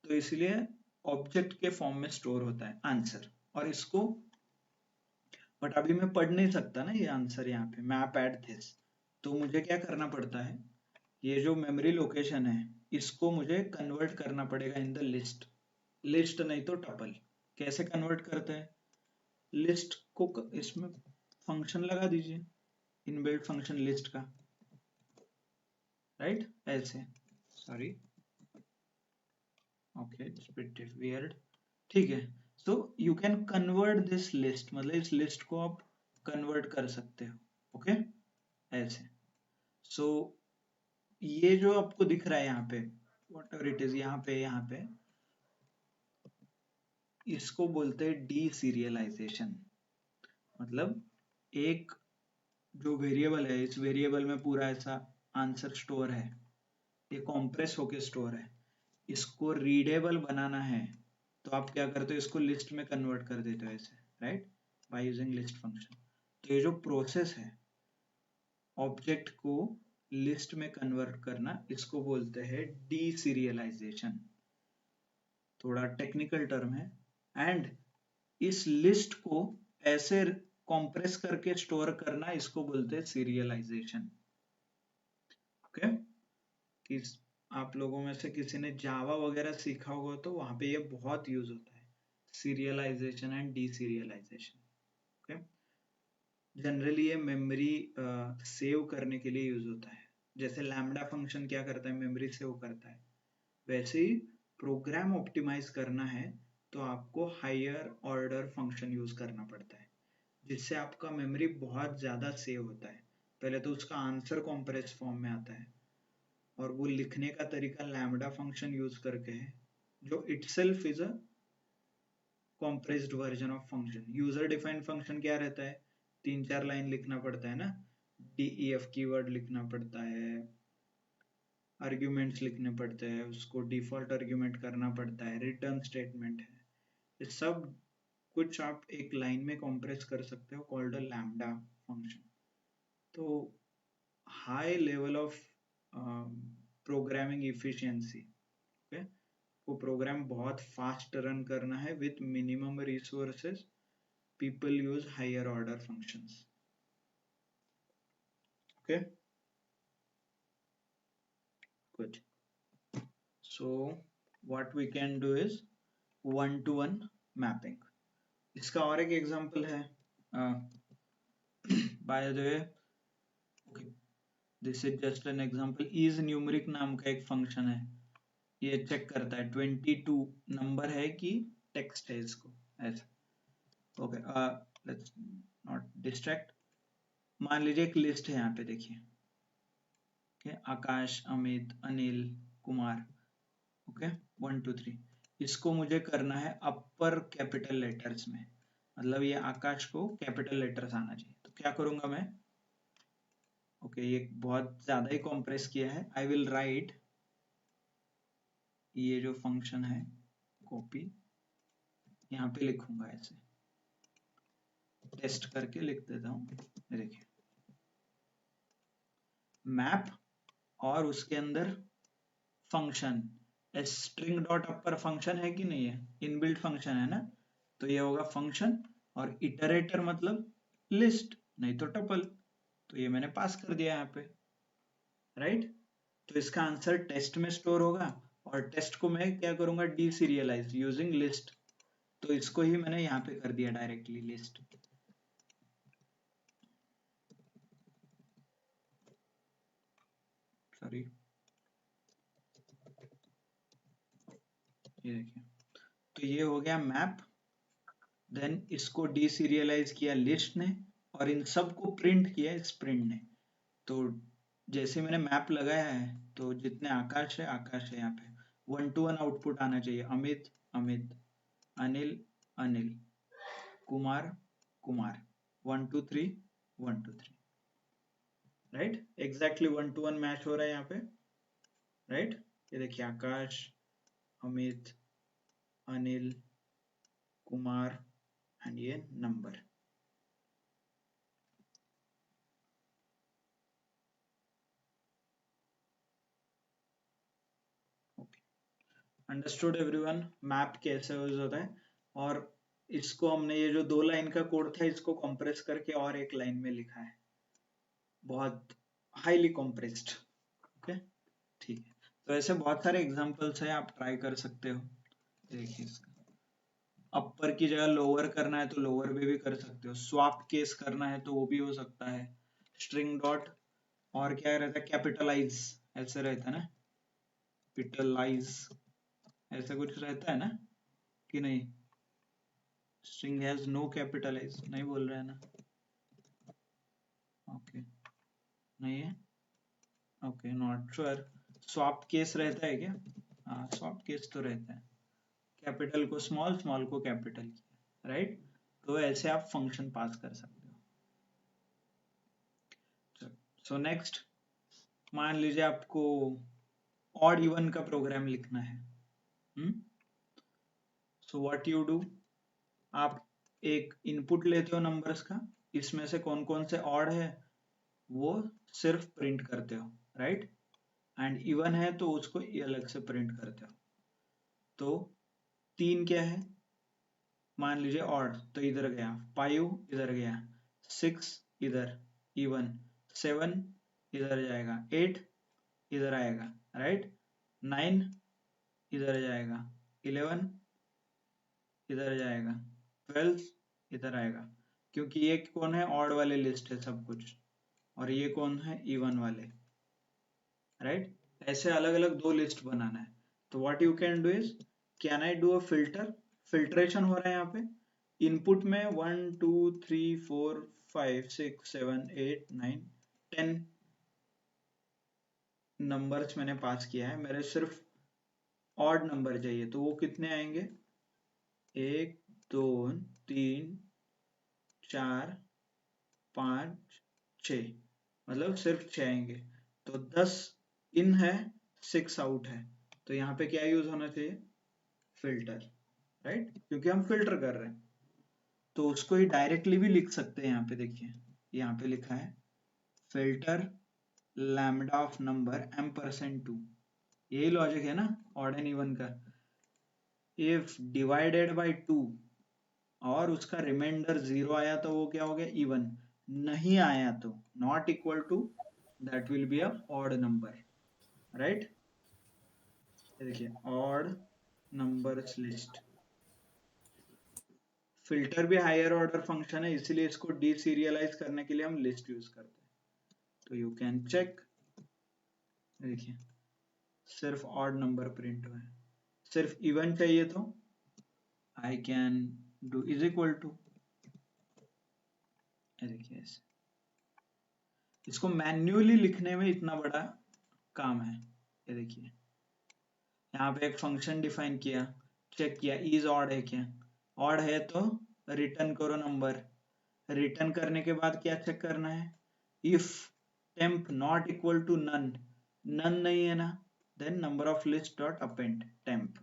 तो इसलिए ऑब्जेक्ट के फॉर्म में स्टोर होता है आंसर। और इसको, बट अभी मैं पढ़ नहीं सकता ना ये आंसर यहाँ पे मैप एट दिस, तो मुझे क्या करना पड़ता है, ये जो मेमोरी लोकेशन है इसको मुझे कन्वर्ट करना पड़ेगा इन द लिस्ट, लिस्ट नहीं तो टपल। कैसे कन्वर्ट करते हैं, लिस्ट को इसमें फंक्शन लगा दीजिए, इनबिल्ट फंक्शन लिस्ट का, राइट, ऐसे, sorry, okay it's bit weird, ठीक है। So you can convert this list, मतलब इस लिस्ट को आप कन्वर्ट कर सकते हो, ओके, ऐसे। सो ये जो आपको दिख रहा है यहाँ पे, वॉट एवर इट इज, यहाँ पे इसको बोलते हैं डी सीरियलाइजेशन, मतलब एक जो वेरिएबल है, इस वेरिएबल में पूरा ऐसा आंसर स्टोर है, ये कॉम्प्रेस होके स्टोर है, इसको रीडेबल बनाना है तो आप क्या करते हो, इसको लिस्ट में कन्वर्ट कर देते हो ऐसे, right, by using list function. तो ये जो प्रोसेस है ऑब्जेक्ट को लिस्ट में कन्वर्ट करना, इसको बोलते हैं डीसीरियलाइजेशन। थोड़ा टेक्निकल टर्म है। एंड इस लिस्ट को ऐसे कॉम्प्रेस करके स्टोर करना, इसको बोलते हैं सीरियलाइजेशन। ओके, कि आप लोगों में से किसी ने जावा वगैरह सीखा होगा तो वहां पे ये बहुत यूज होता है, सीरियलाइजेशन एंड डीसीरियलाइजेशन। ओके, जनरली ये मेमोरी सेव करने के लिए यूज होता है। जैसे लैम्डा फंक्शन क्या करता है, मेमोरी सेव करता है, वैसे ही प्रोग्राम ऑप्टिमाइज करना है तो आपको हायर ऑर्डर फंक्शन यूज करना पड़ता है, जिससे आपका मेमोरी बहुत ज्यादा सेव होता है। पहले तो उसका आंसर कॉम्प्रेस फॉर्म में आता है, और वो लिखने का तरीका लैम्डा फंक्शन यूज करके है, जो itself is a compressed version of function. User defined function क्या रहता है, 3-4 लाइन लिखना पड़ता है ना, DEF कीवर्ड लिखना पड़ता है, आर्ग्यूमेंट्स लिखने पड़ते हैं, उसको डिफॉल्ट आर्ग्यूमेंट करना पड़ता है, रिटर्न स्टेटमेंट है, ये सब कुछ आप एक लाइन में कॉम्प्रेस कर सकते हो, कॉल्ड अ लैम्डा फंक्शन। तो high level of programming efficiency, okay, वो प्रोग्राम बहुत फास्ट रन करना है with minimum resources, people use higher order functions. Okay, good. So what we can do is one-to-one mapping. इसका और एक example है, by the way, okay, this is just an example. is numeric नाम का एक function है, ये check करता है 22 नंबर है कि टेक्स्ट है, इसको ऐसा। Okay, let's not distract. मान लीजिए एक लिस्ट है यहाँ पे, देखिए, आकाश, अमित, अनिल, कुमार, ओके, 1 2 3। इसको मुझे करना है अपर कैपिटल लेटर्स में, मतलब ये आकाश को कैपिटल लेटर्स आना चाहिए। तो क्या करूंगा मैं, ओके, ये बहुत ज्यादा ही कॉम्प्रेस किया है। आई विल राइट, ये जो फंक्शन है कॉपी, यहाँ पे लिखूंगा, ऐसे टेस्ट करके लिख देता हूँ। देखिए, मैप और उसके अंदर फंक्शन, स्ट्रिंग डॉट अपर फंक्शन है कि नहीं है, इनबिल्ट फंक्शन है ना, तो ये होगा फंक्शन, और इटरेटर मतलब लिस्ट, नहीं तो टपल। तो ये मैंने पास कर दिया यहाँ पे, राइट। तो इसका आंसर टेस्ट में स्टोर होगा, और टेस्ट को मैं क्या करूंगा, डीसीरियलाइज यूजिंग लिस्ट। तो इसको ही मैंने यहाँ पे कर दिया डायरेक्टली, लिस्ट। सॉरी, ये देखिए, तो ये हो गया मैप। देन इसको डीसीरियलाइज किया लिस्ट ने, और इन सब को प्रिंट किया स्प्रिंट ने। तो जैसे मैंने मैप लगाया है, तो जितने आकाश है आकाश है, यहाँ पे 1-to-1 आउटपुट आना चाहिए, Amit Amit, Anil Anil, Kumar Kumar, 1 2 3 1 2 3, right. Exactly 1-to-1 match हो रहा है यहाँ पे, राइट। ये देखिए, आकाश, अमित, अनिल, कुमार, एंड ये नंबर। अंडरस्टूड एवरीवन, मैप कैसे यूज होता है। और इसको हमने, ये जो 2 लाइन का कोड था, इसको कंप्रेस करके और एक लाइन में लिखा है, बहुत हाईली कंप्रेस्ड। ओके, ठीक है। तो ऐसे बहुत सारे एग्जांपल्स हैं, आप ट्राई कर सकते हो। देखिए, इसका अपर की जगह लोअर करना है तो लोअर में भी कर सकते हो, स्वैप केस करना है तो वो भी हो सकता है, स्ट्रिंग डॉट, और क्या रहता है, कैपिटलाइज, ऐसे रहता है ना, कैपिटलाइज, ऐसा कुछ रहता है ना कि नहीं। स्ट्रिंग हैज नो कैपिटलाइज, नहीं बोल रहे हैं ना, ओके, नहीं है, okay, not sure. Swap case रहता है क्या, हाँ, स्वैप केस तो रहता है, कैपिटल को स्मॉल, स्मॉल को कैपिटल किया, राइट। तो ऐसे आप फंक्शन पास कर सकते हो। सो नेक्स्ट, मान लीजिए आपको ऑड इवन का प्रोग्राम लिखना है। सो व्हाट यू डू, आप एक इनपुट लेते हो नंबर्स का, इसमें से कौन कौन से ऑड है वो सिर्फ प्रिंट करते हो, राइट, एंड इवन है तो उसको ये अलग से प्रिंट करते हो। तो 3 क्या है, मान लीजिए ऑड, तो इधर गया, 5 इधर गया, 6 इधर इवन, 7 इधर जाएगा, 8 इधर आएगा, राइट, 9 इधर जाएगा, 11 इधर जाएगा, 12 इधर आएगा, क्योंकि ये कौन है, ऑड वाले लिस्ट है सब कुछ, और ये कौन है, इवन वाले, राइट। ऐसे अलग अलग 2 लिस्ट बनाना है। तो what you can do is, can I do a filter, filtration हो रहा है यहाँ पे, इनपुट में 1 2 3 4 5 6 7 8 9 10 नंबर्स मैंने पास किया है, मेरे सिर्फ ऑड नंबर चाहिए, तो वो कितने आएंगे, 1 2 3 4 5 6, मतलब सिर्फ 6 आएंगे। तो 10 इन है, 6 आउट है, तो यहाँ पे क्या यूज होना चाहिए, फिल्टर, राइट, क्योंकि हम फिल्टर कर रहे हैं। तो उसको ही डायरेक्टली भी लिख सकते हैं, यहाँ पे देखिए, यहाँ पे लिखा है filter lambda of number m%2, यही लॉजिक है ना ऑड एंड इवन का। इफ डिवाइडेड बाय 2 और उसका रिमाइंडर 0 आया तो वो क्या हो गया, इवन, नहीं आया तो not equal to, that will be a odd number, right. देखिए ऑड नंबर्स लिस्ट, फिल्टर भी हायर ऑर्डर फंक्शन है, इसीलिए इसको डीसीरियलाइज करने के लिए हम लिस्ट यूज करते हैं। तो यू कैन चेक, देखिए सिर्फ ऑड नंबर प्रिंट हुआ है, सिर्फ इवन चाहिए तो I can do is equal to, देखिए ऐसे। इसको मैन्युअली लिखने में इतना बड़ा काम है, ये देखिए यहाँ पे एक फंक्शन डिफाइन किया, चेक किया इज ऑड है क्या, ऑड है तो रिटर्न करो नंबर, रिटर्न करने के बाद क्या चेक करना है, if temp not equal to none, none नहीं है ना, then number of list dot append temp,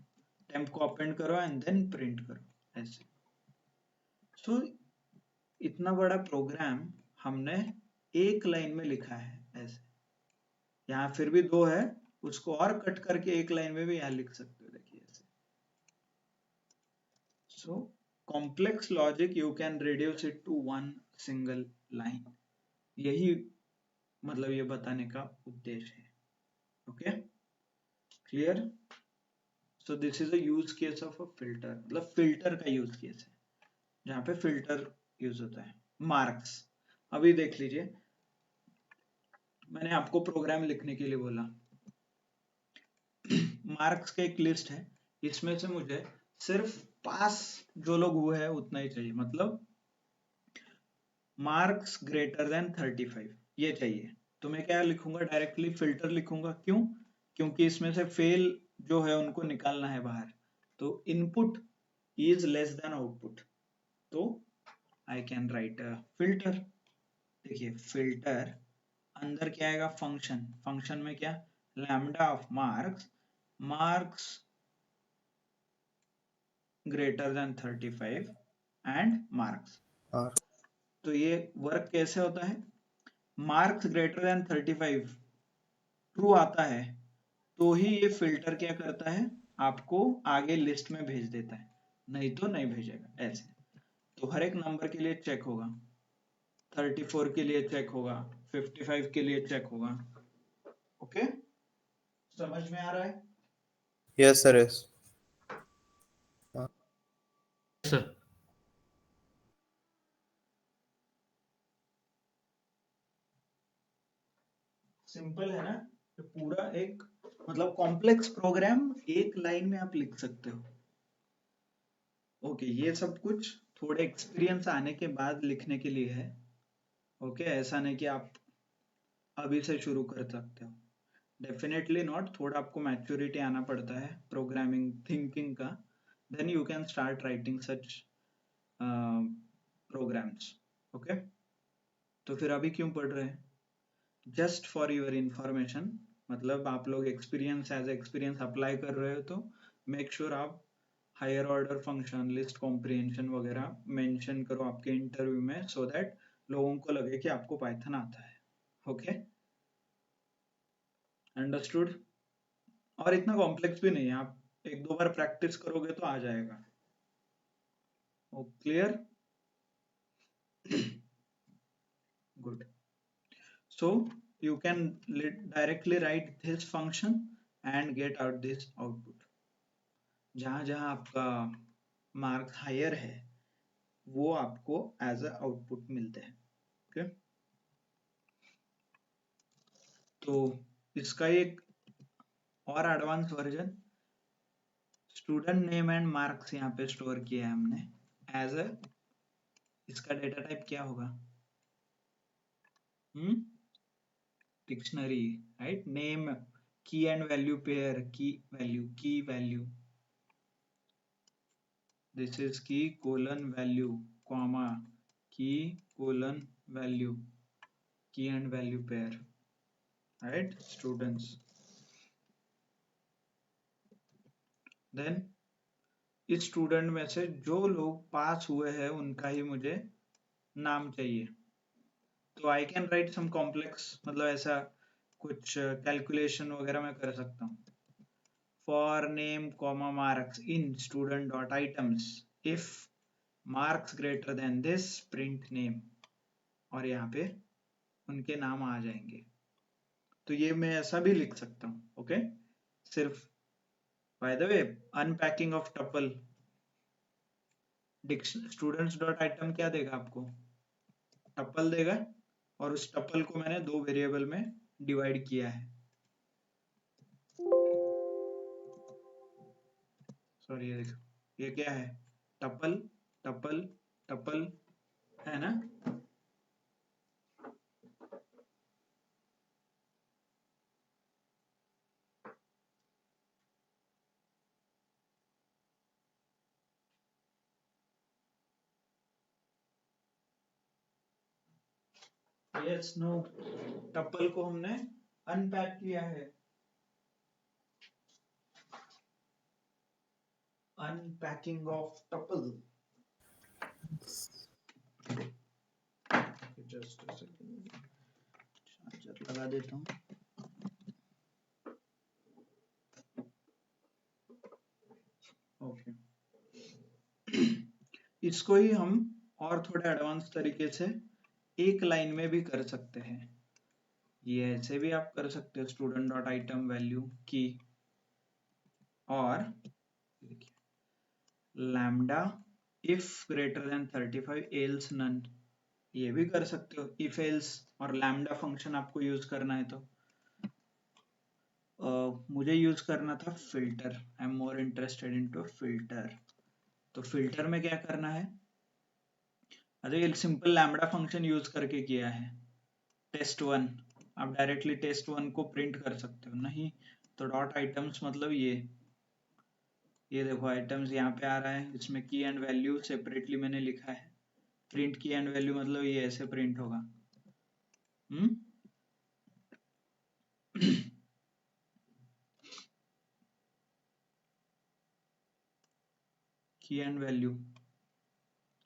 temp को append करो एंड देन प्रिंट करो, ऐसे। सो इतना बड़ा प्रोग्राम हमने एक लाइन में लिखा है, ऐसे। यहाँ फिर भी 2 है, उसको और कट करके एक लाइन में भी यहाँ लिख सकते हो, देखिए ऐसे। So complex logic you can reduce it to 1 single line, यही मतलब ये बताने का उद्देश्य है। Okay, clear. So this is a use case of a filter, मतलब फिल्टर का यूज केस है जहाँ पे फिल्टर यूज होता है। मार्क्स, अभी देख लीजिए, मैंने आपको प्रोग्राम लिखने के लिए बोला, मार्क्स का एक लिस्ट है, इसमें से मुझे सिर्फ पास जो लोग हुए हैं उतना ही चाहिए, मतलब मार्क्स ग्रेटर देन 35 ये चाहिए। तो मैं क्या लिखूंगा, डायरेक्टली फिल्टर लिखूंगा, क्यों, क्योंकि इसमें से फेल जो है उनको निकालना है बाहर, तो input is less than output, तो I can write a filter. देखिए फिल्टर अंदर क्या आएगा, फंक्शन, फंक्शन में क्या, lambda of marks, marks greater than 35 and marks. R. तो ये वर्क कैसे होता है, मार्क्स ग्रेटर देन 35 ट्रू आता है तो ही ये फिल्टर क्या करता है, आपको आगे लिस्ट में भेज देता है, नहीं तो नहीं भेजेगा, ऐसे। तो हर एक नंबर के लिए चेक होगा, 34 के लिए चेक होगा, 55 के लिए चेक होगा। ओके, समझ में आ रहा है। Yes, sir. Yes. Sir simple है ना, तो पूरा एक मतलब कॉम्प्लेक्स प्रोग्राम एक लाइन में आप लिख सकते हो। ओके, ये सब कुछ थोड़े एक्सपीरियंस आने के बाद लिखने के लिए है। ओके, ऐसा नहीं कि आप अभी से शुरू कर सकते हो, डेफिनेटली नॉट, थोड़ा आपको मैच्योरिटी आना पड़ता है प्रोग्रामिंग थिंकिंग का, then you can start writing such programs. Okay, तो फिर अभी क्यों पढ़ रहे हैं, जस्ट फॉर योर इंफॉर्मेशन, मतलब आप लोग एक्सपीरियंस एज एक्सपीरियंस अप्लाई कर रहे हो तो मेक श्योर आप higher order function, list comprehension वगैरह मेंशन करो आपके इंटरव्यू में, सो दैट लोगों को लगे कि आपको पाइथन आता है। Okay understood? और इतना कॉम्प्लेक्स भी नहीं है, आप एक दो बार प्रैक्टिस करोगे तो आ जाएगा। Oh clear? Good. So you can directly write this function and get out this output. जहां जहां आपका मार्क्स हायर है वो आपको एज अ आउटपुट मिलते हैं। ओके, तो इसका एक और advance version, student name and marks यहाँ पे स्टोर किया है हमने एज अ, इसका डेटा टाइप क्या होगा? Dictionary, right? नेम की एंड वैल्यू पेयर, की value, this is key colon value comma key colon value, key and value pair, right students? then इस स्टूडेंट में से जो लोग पास हुए हैं उनका ही मुझे नाम चाहिए, तो I can write some complex, मतलब ऐसा कुछ कैलकुलेशन वगैरह मैं कर सकता हूँ। For name comma marks in student dot items if marks greater than this print name, और यहाँ पे उनके नाम आ जाएंगे। तो ये मैं ऐसा भी लिख सकता हूँ। ओके, सिर्फ bye the way unpacking of tuple, students dot item क्या देगा आपको? टपल देगा, और उस टपल को मैंने दो वेरिएबल में डिवाइड किया है। सॉरी, ये देखो, ये क्या है? टपल टपल टपल, है ना? यस नो, टपल को हमने अनपैक किया है। Unpacking of tuple, just a second, charger लगा देता हूँ। ओके, इसको ही हम और थोड़े एडवांस तरीके से एक लाइन में भी कर सकते हैं। ये ऐसे भी आप कर सकते हो, स्टूडेंट डॉट आइटम वैल्यू की, और lambda if greater than 35 else none, ये भी कर सकते हो। इफ एल्स और लैम्डा फंक्शन आपको यूज करना है तो मुझे यूज करना था filter, I am more interested into filter. तो फिल्टर में क्या करना है? अरे ये सिंपल लैम्डा फंक्शन यूज करके किया है। test1, आप डायरेक्टली test1 को प्रिंट कर सकते हो। नहीं तो डॉट आइटम्स, मतलब ये देखो आइटम्स यहाँ पे आ रहा है, इसमें की एंड वैल्यू सेपरेटली मैंने लिखा है। प्रिंट की एंड वैल्यू मतलब ये ऐसे प्रिंट होगा। की एंड वैल्यू।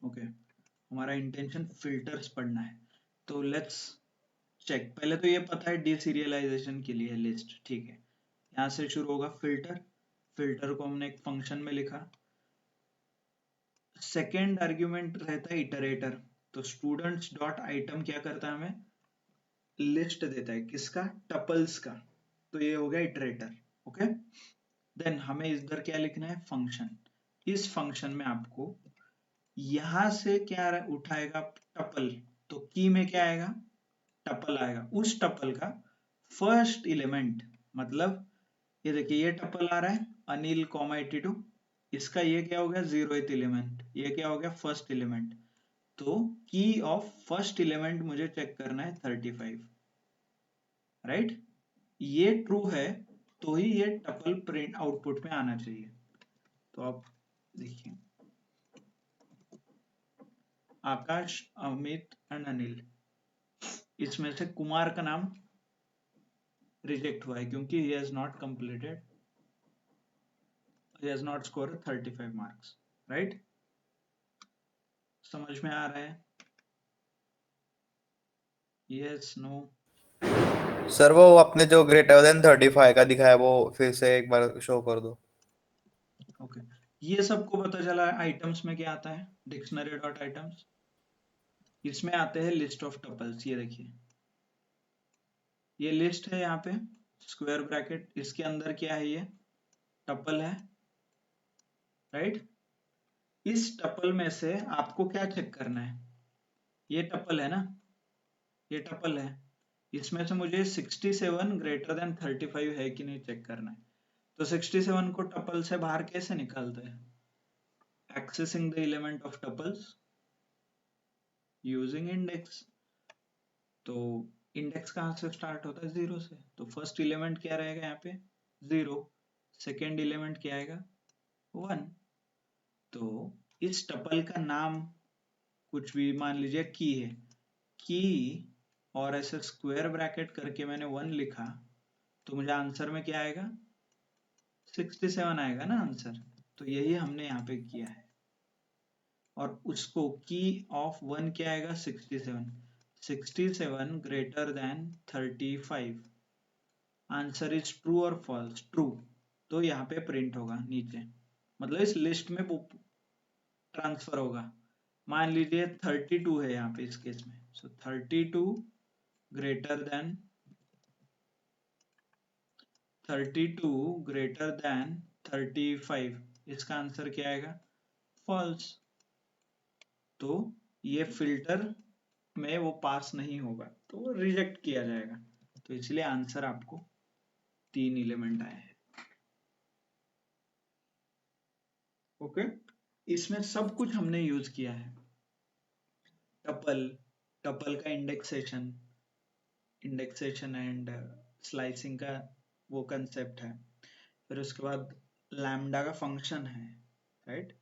ओके, हमारा इंटेंशन फिल्टर्स पढ़ना है, तो लेट्स चेक। पहले तो ये पता है डीसीरियलाइजेशन के लिए लिस्ट, ठीक है। यहाँ से शुरू होगा फिल्टर, फिल्टर को हमने एक फंक्शन में लिखा। सेकेंड आर्ग्यूमेंट रहता है इटरेटर, तो स्टूडेंट्स डॉट आइटम क्या करता है? हमें लिस्ट देता है, किसका? टपल्स का। तो ये हो गया इटरेटर। ओके, देन हमें इधर क्या लिखना है? फंक्शन। इस फंक्शन में आपको यहां से क्या उठाएगा? टपल। तो की में क्या आएगा? टपल आएगा। उस टपल का फर्स्ट एलिमेंट, मतलब ये देखिए ये टपल आ रहा है अनिल कॉमा 82, इसका ये क्या हो गया? 0th element. ये क्या हो गया? First element. तो की ऑफ फर्स्ट एलिमेंट मुझे चेक करना है 35, राइट? ये ट्रू है तो ही ये टपल प्रिंट आउटपुट में आना चाहिए। तो आप देखिए, आकाश, अमित एंड अनिल, इसमें से कुमार का नाम रिजेक्ट हुआ है क्योंकि he has not completed, he has not scored 35 marks, right? समझ में आ रहा है? Yes, no? सर वो अपने जो ग्रेटर देन 35 का दिखाया वो फिर से एक बार शो कर दो। ओके, ये सबको पता चला आइटम्स में क्या आता है, डिक्शनरी डॉट आइटम्स। इसमें आते हैं लिस्ट ऑफ टपल्स। ये देखिए, ये लिस्ट है यहाँ पे, स्क्वायर ब्रैकेट, इसके अंदर क्या है, ये टपल है, राइट। इस टपल में से आपको क्या चेक करना है, ये टपल है ना, ये टपल है, इसमें से मुझे 67 ग्रेटर देन 35 है कि नहीं चेक करना है। तो 67 को टपल से बाहर कैसे निकालते हैं, accessing the element of tuples using index. तो इंडेक्स कहाँ से स्टार्ट होता है, 0 से। तो फर्स्ट एलिमेंट क्या रहेगा यहाँ पे, 0। सेकेंड एलिमेंट क्या आएगा, 1। तो इस टपल का नाम कुछ भी, मान लीजिए की है, की, और ऐसे स्क्वायर ब्रैकेट करके मैंने 1 लिखा, तो मुझे आंसर में क्या आएगा, 67 आएगा ना आंसर। तो यही हमने यहाँ पे किया है। और उसको की ऑफ 1 क्या आएगा, 67। 67 greater than 35। Answer is true और फॉल्स, ट्रू। तो यहाँ पे प्रिंट होगा नीचे, मतलब इस लिस्ट में ट्रांसफर होगा। मान लीजिए 32 है यहाँ पे इस केस में, सो 32 ग्रेटर देन 35, इसका आंसर क्या आएगा, फॉल्स। तो ये फिल्टर में वो पास नहीं होगा, तो वो रिजेक्ट किया जाएगा। तो इसलिए आंसर आपको 3 एलिमेंट आए हैं। ओके, इसमें सब कुछ हमने यूज किया है, टपल, टपल का इंडेक्सेशन एंड स्लाइसिंग का वो कंसेप्ट है। फिर उसके बाद लैम्डा का फंक्शन है, राइट।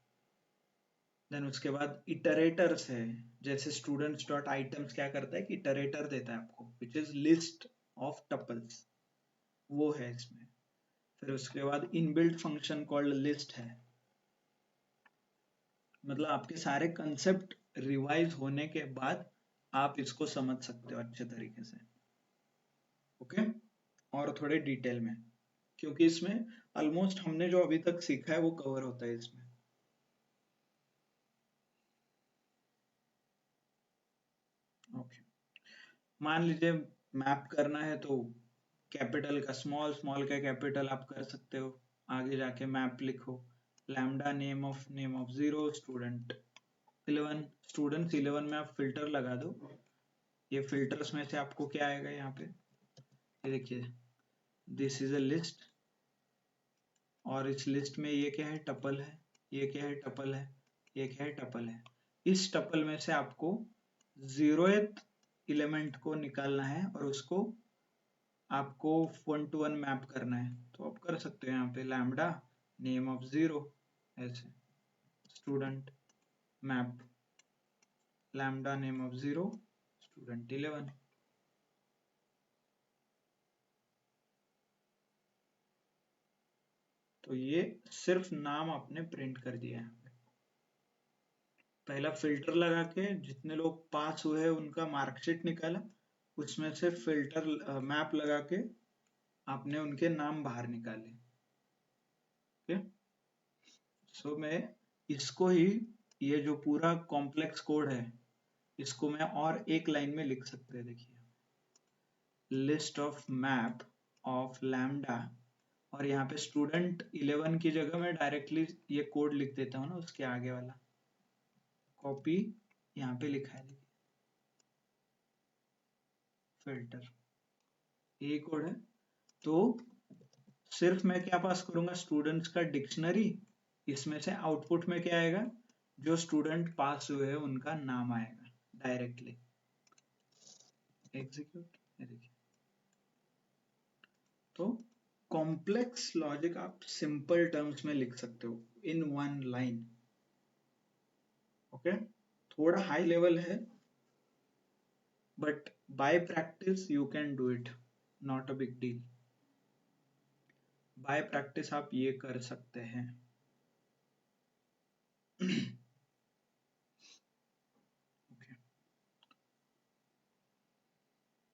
देन उसके बाद इटरेटर्स है, जैसे स्टूडेंट्स डॉट आइटम्स क्या करता है कि इटरेटर देता है आपको, which is list of tuples, वो है इसमें। फिर उसके बाद इनबिल्ट फंक्शन कॉल्ड लिस्ट है। मतलब आपके सारे कंसेप्ट रिवाइज होने के बाद आप इसको समझ सकते हो अच्छे तरीके से। ओके, और थोड़े डिटेल में, क्योंकि इसमें ऑलमोस्ट हमने जो अभी तक सीखा है वो कवर होता है इसमें। ओके, मान लीजिए मैप करना है, तो कैपिटल का स्मॉल, स्मॉल का कैपिटल आप कर सकते हो। आगे जाके मैप लिखो, lambda name of 0 student 11, students 11 में आप फिल्टर लगा दो। ये फिल्टर्स में से आपको क्या आएगा यहाँ पे, ये देखिए, दिस इज अ लिस्ट, और इस लिस्ट में ये क्या है, टपल है, ये क्या है, टपल है, ये क्या है, टपल है। इस टपल में से आपको 0th एलिमेंट को निकालना है और उसको आपको 1 to 1 मैप करना है। तो आप कर सकते हो यहाँ पे लैम्डा नेम ऑफ 0, ऐसे student map lambda name of 0 student 11। तो ये सिर्फ नाम आपने प्रिंट कर दिया है। पहला फिल्टर लगा के जितने लोग पास हुए हैं उनका मार्कशीट निकाला, उसमें से फिल्टर मैप लगा के आपने उनके नाम बाहर निकाले। ओके, सो मैं इसको ही, ये जो पूरा कॉम्प्लेक्स कोड है, इसको मैं और एक लाइन में लिख सकते हैं। देखिए, list of map of lambda, और यहाँ पे स्टूडेंट 11 की जगह मैं डायरेक्टली ये कोड लिख देता हूँ ना, उसके आगे वाला कॉपी यहाँ पे लिखा है, फिल्टर, ये कोड है। तो सिर्फ मैं क्या पास करूंगा, स्टूडेंट्स का डिक्शनरी, इसमें से आउटपुट में क्या आएगा, जो स्टूडेंट पास हुए हैं उनका नाम आएगा डायरेक्टली। एग्जीक्यूट, देखिए। तो कॉम्प्लेक्स लॉजिक आप सिंपल टर्म्स में लिख सकते हो इन 1 लाइन। ओके, थोड़ा हाई लेवल है, but by practice you can do it, not a big deal. Bye practice आप ये कर सकते हैं।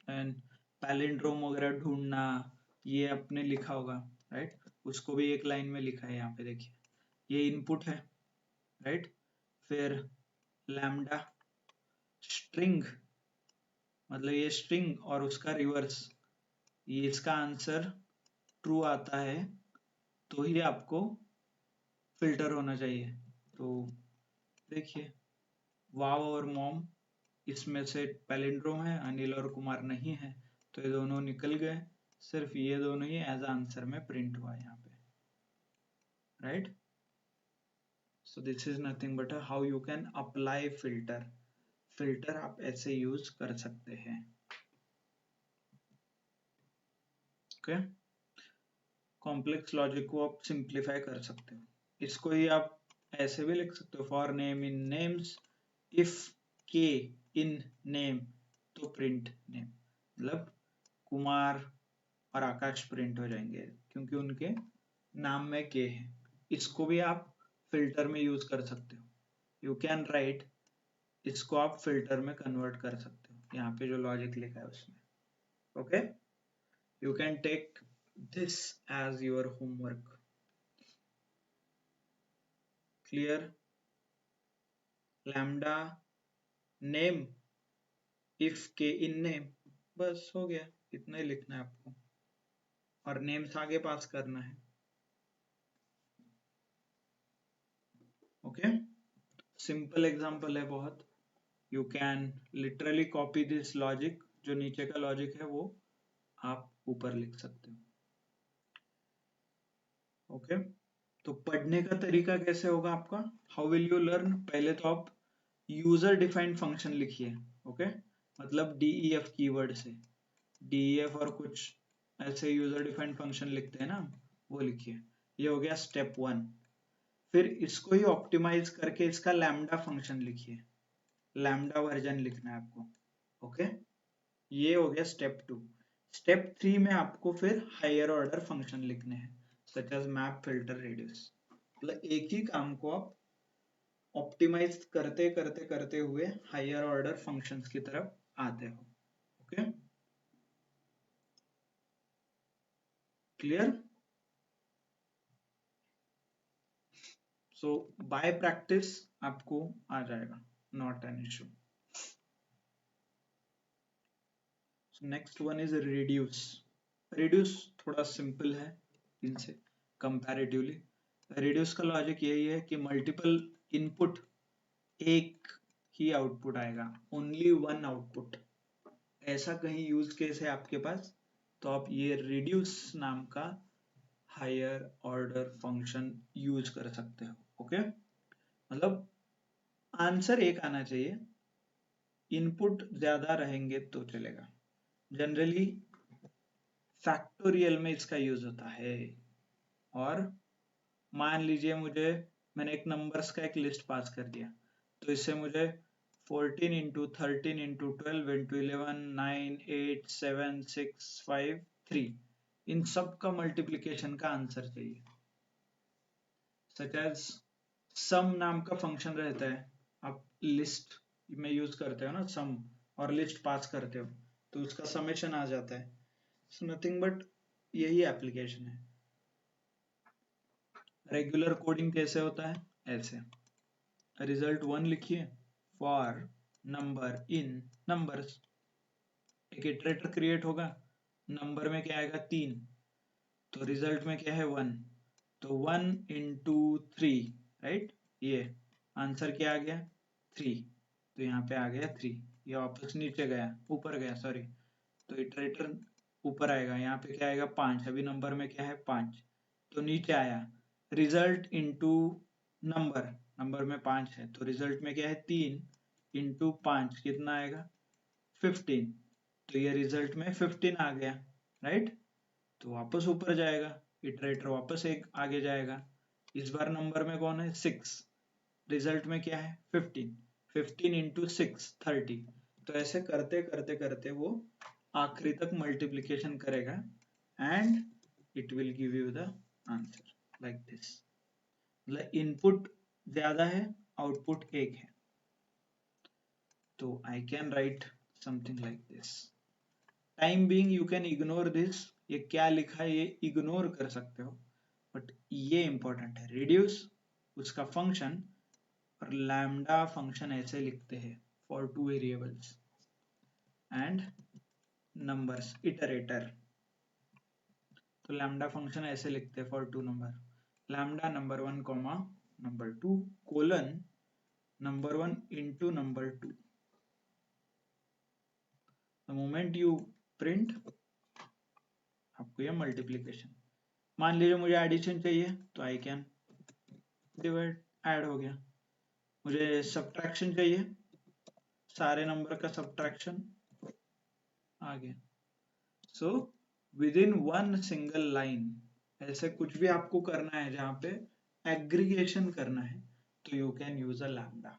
एंड पैलिंड्रोम वगैरह ढूंढना, ये आपने लिखा होगा, राइट? उसको भी एक लाइन में लिखा है यहाँ पे, देखिए ये इनपुट है, राइट? फिर लैम्डा स्ट्रिंग, मतलब ये स्ट्रिंग और उसका रिवर्स, ये इसका आंसर ट्रू आता है तो ही आपको फिल्टर होना चाहिए। तो देखिए वाव और मॉम, इसमें से पैलिंड्रोम है, अनिल और कुमार नहीं है, तो ये दोनों निकल गए, सिर्फ ये दोनों ही एज आंसर में प्रिंट हुआ यहाँ पे, right? So this is nothing but how you can apply filter. Filter आप ऐसे यूज कर सकते हैं, ओके? कॉम्प्लेक्स लॉजिक को आप सिंप्लीफाई कर सकते हो, इसको ही आप ऐसे भी लिख सकते हो, for name in names if के इन नेम तो प्रिंट नेम, मतलब कुमार और आकाश प्रिंट हो जाएंगे क्योंकि उनके नाम में के है। इसको भी आप फिल्टर में यूज कर सकते हो, यू कैन राइट, इसको आप फिल्टर में कन्वर्ट कर सकते हो, यहाँ पे जो लॉजिक लिखा है उसमें, okay? You can take this as your homework. Clear? Lambda name if k in name, बस हो गया, इतना ही लिखना है आपको और नेम्स आगे पास करना है, ओके? सिंपल एग्जांपल है बहुत, you can literally copy this logic, जो नीचे का लॉजिक है वो आप ऊपर लिख सकते हो, ओके? तो पढ़ने का तरीका कैसे होगा आपका, हाउ विल यू लर्न? पहले तो आप यूजर डिफाइंड फंक्शन लिखिए, ओके? मतलब DEF कीवर्ड से, DEF और कुछ ऐसे यूजर डिफाइंड फंक्शन लिखते हैं ना, वो लिखिए, ये हो गया स्टेप 1। फिर इसको ही ऑप्टिमाइज करके इसका लैम्डा फंक्शन लिखिए, लैम्डा वर्जन लिखना है आपको, ओके? ये हो गया स्टेप 2। स्टेप 3 में आपको फिर हायर ऑर्डर फंक्शन लिखने हैं, such as map, filter, reduce, मतलब एक ही काम को आप ऑप्टिमाइज करते करते करते हुए हायर ऑर्डर फंक्शंस की तरफ आते हो, ओके? क्लियर? सो बाय प्रैक्टिस आपको आ जाएगा, not an issue. Next one is reduce. Reduce थोड़ा सिंपल है इनसे कंपैरेटिवली। रिड्यूस का लॉजिक यही है कि मल्टीपल इनपुट एक ही आउटपुट आएगा, ओनली वन आउटपुट। ऐसा कहीं यूज केस है आपके पास तो आप ये रिड्यूस नाम का हायर ऑर्डर फंक्शन यूज कर सकते हो, ओके? मतलब आंसर एक आना चाहिए, इनपुट ज्यादा रहेंगे तो चलेगा। जनरली फैक्टोरियल में इसका यूज होता है। और मान लीजिए मैंने एक नंबर्स का एक लिस्ट पास कर दिया, तो इससे मुझे 14 इंटू 13 इंटू 12 इंटू 11 9 8 7 6 5 3, इन सब का मल्टीप्लीकेशन का आंसर चाहिए। सच एज सम नाम का फंक्शन रहता है, आप लिस्ट में यूज करते हो ना सम, और लिस्ट पास करते हो तो उसका समेशन आ जाता है। सो नथिंग बट यही एप्लीकेशन है। रेगुलर कोडिंग कैसे होता है, ऐसे रिजल्ट 1 लिखिए फॉर नंबर इन नंबर्स, एक इटरेटर क्रिएट होगा, नंबर में क्या आएगा 3, तो रिजल्ट में क्या है 1, तो 1 इंटू 3, राइट? ये आंसर क्या आ गया 3, तो यहाँ पे आ गया 3, ये वापस नीचे गया, ऊपर गया सॉरी, तो इटरेटर ऊपर आएगा, यहाँ पे क्या आएगा 5, अभी नंबर में क्या है 5, तो नीचे आया, रिजल्ट इंटू नंबर, नंबर में 5 है तो रिजल्ट में क्या है 3 इंटू 5 कितना आएगा 15, तो ये रिजल्ट में 15 आ गया, राइट? तो वापस ऊपर जाएगा, इटरेटर वापस एक आगे जाएगा, इस बार नंबर में कौन है 6, रिजल्ट में क्या है 15, 15 इंटू 6 30, तो ऐसे करते करते करते वो आखिरी तक मल्टीप्लीकेशन करेगा and it will give you the answer like this. मतलब इनपुट ज्यादा है, आउटपुट एक है, तो I can right something like this. Time being you can ignore this, ये क्या लिखा है ये इग्नोर कर सकते हो, बट ये इंपॉर्टेंट है। रिड्यूस उसका फंक्शन, और लैम्डा फंक्शन ऐसे लिखते हैं for two variables and numbers iterator. तो लैम्डा फंक्शन ऐसे लिखते हैं for two number, lambda number 1 comma number 2 colon number 1 into number 2। The moment you print आपको ये मल्टीप्लीकेशन, मान लीजिए मुझे एडिशन चाहिए तो आई कैन डिवाइड, ऐड हो गया। मुझे सब्ट्रैक्शन चाहिए, सारे नंबर का सब्ट्रैक्शन आ गया। So with in one single line ऐसे कुछ भी आपको करना है जहां पे एग्रीगेशन करना है तो you can use a lambda.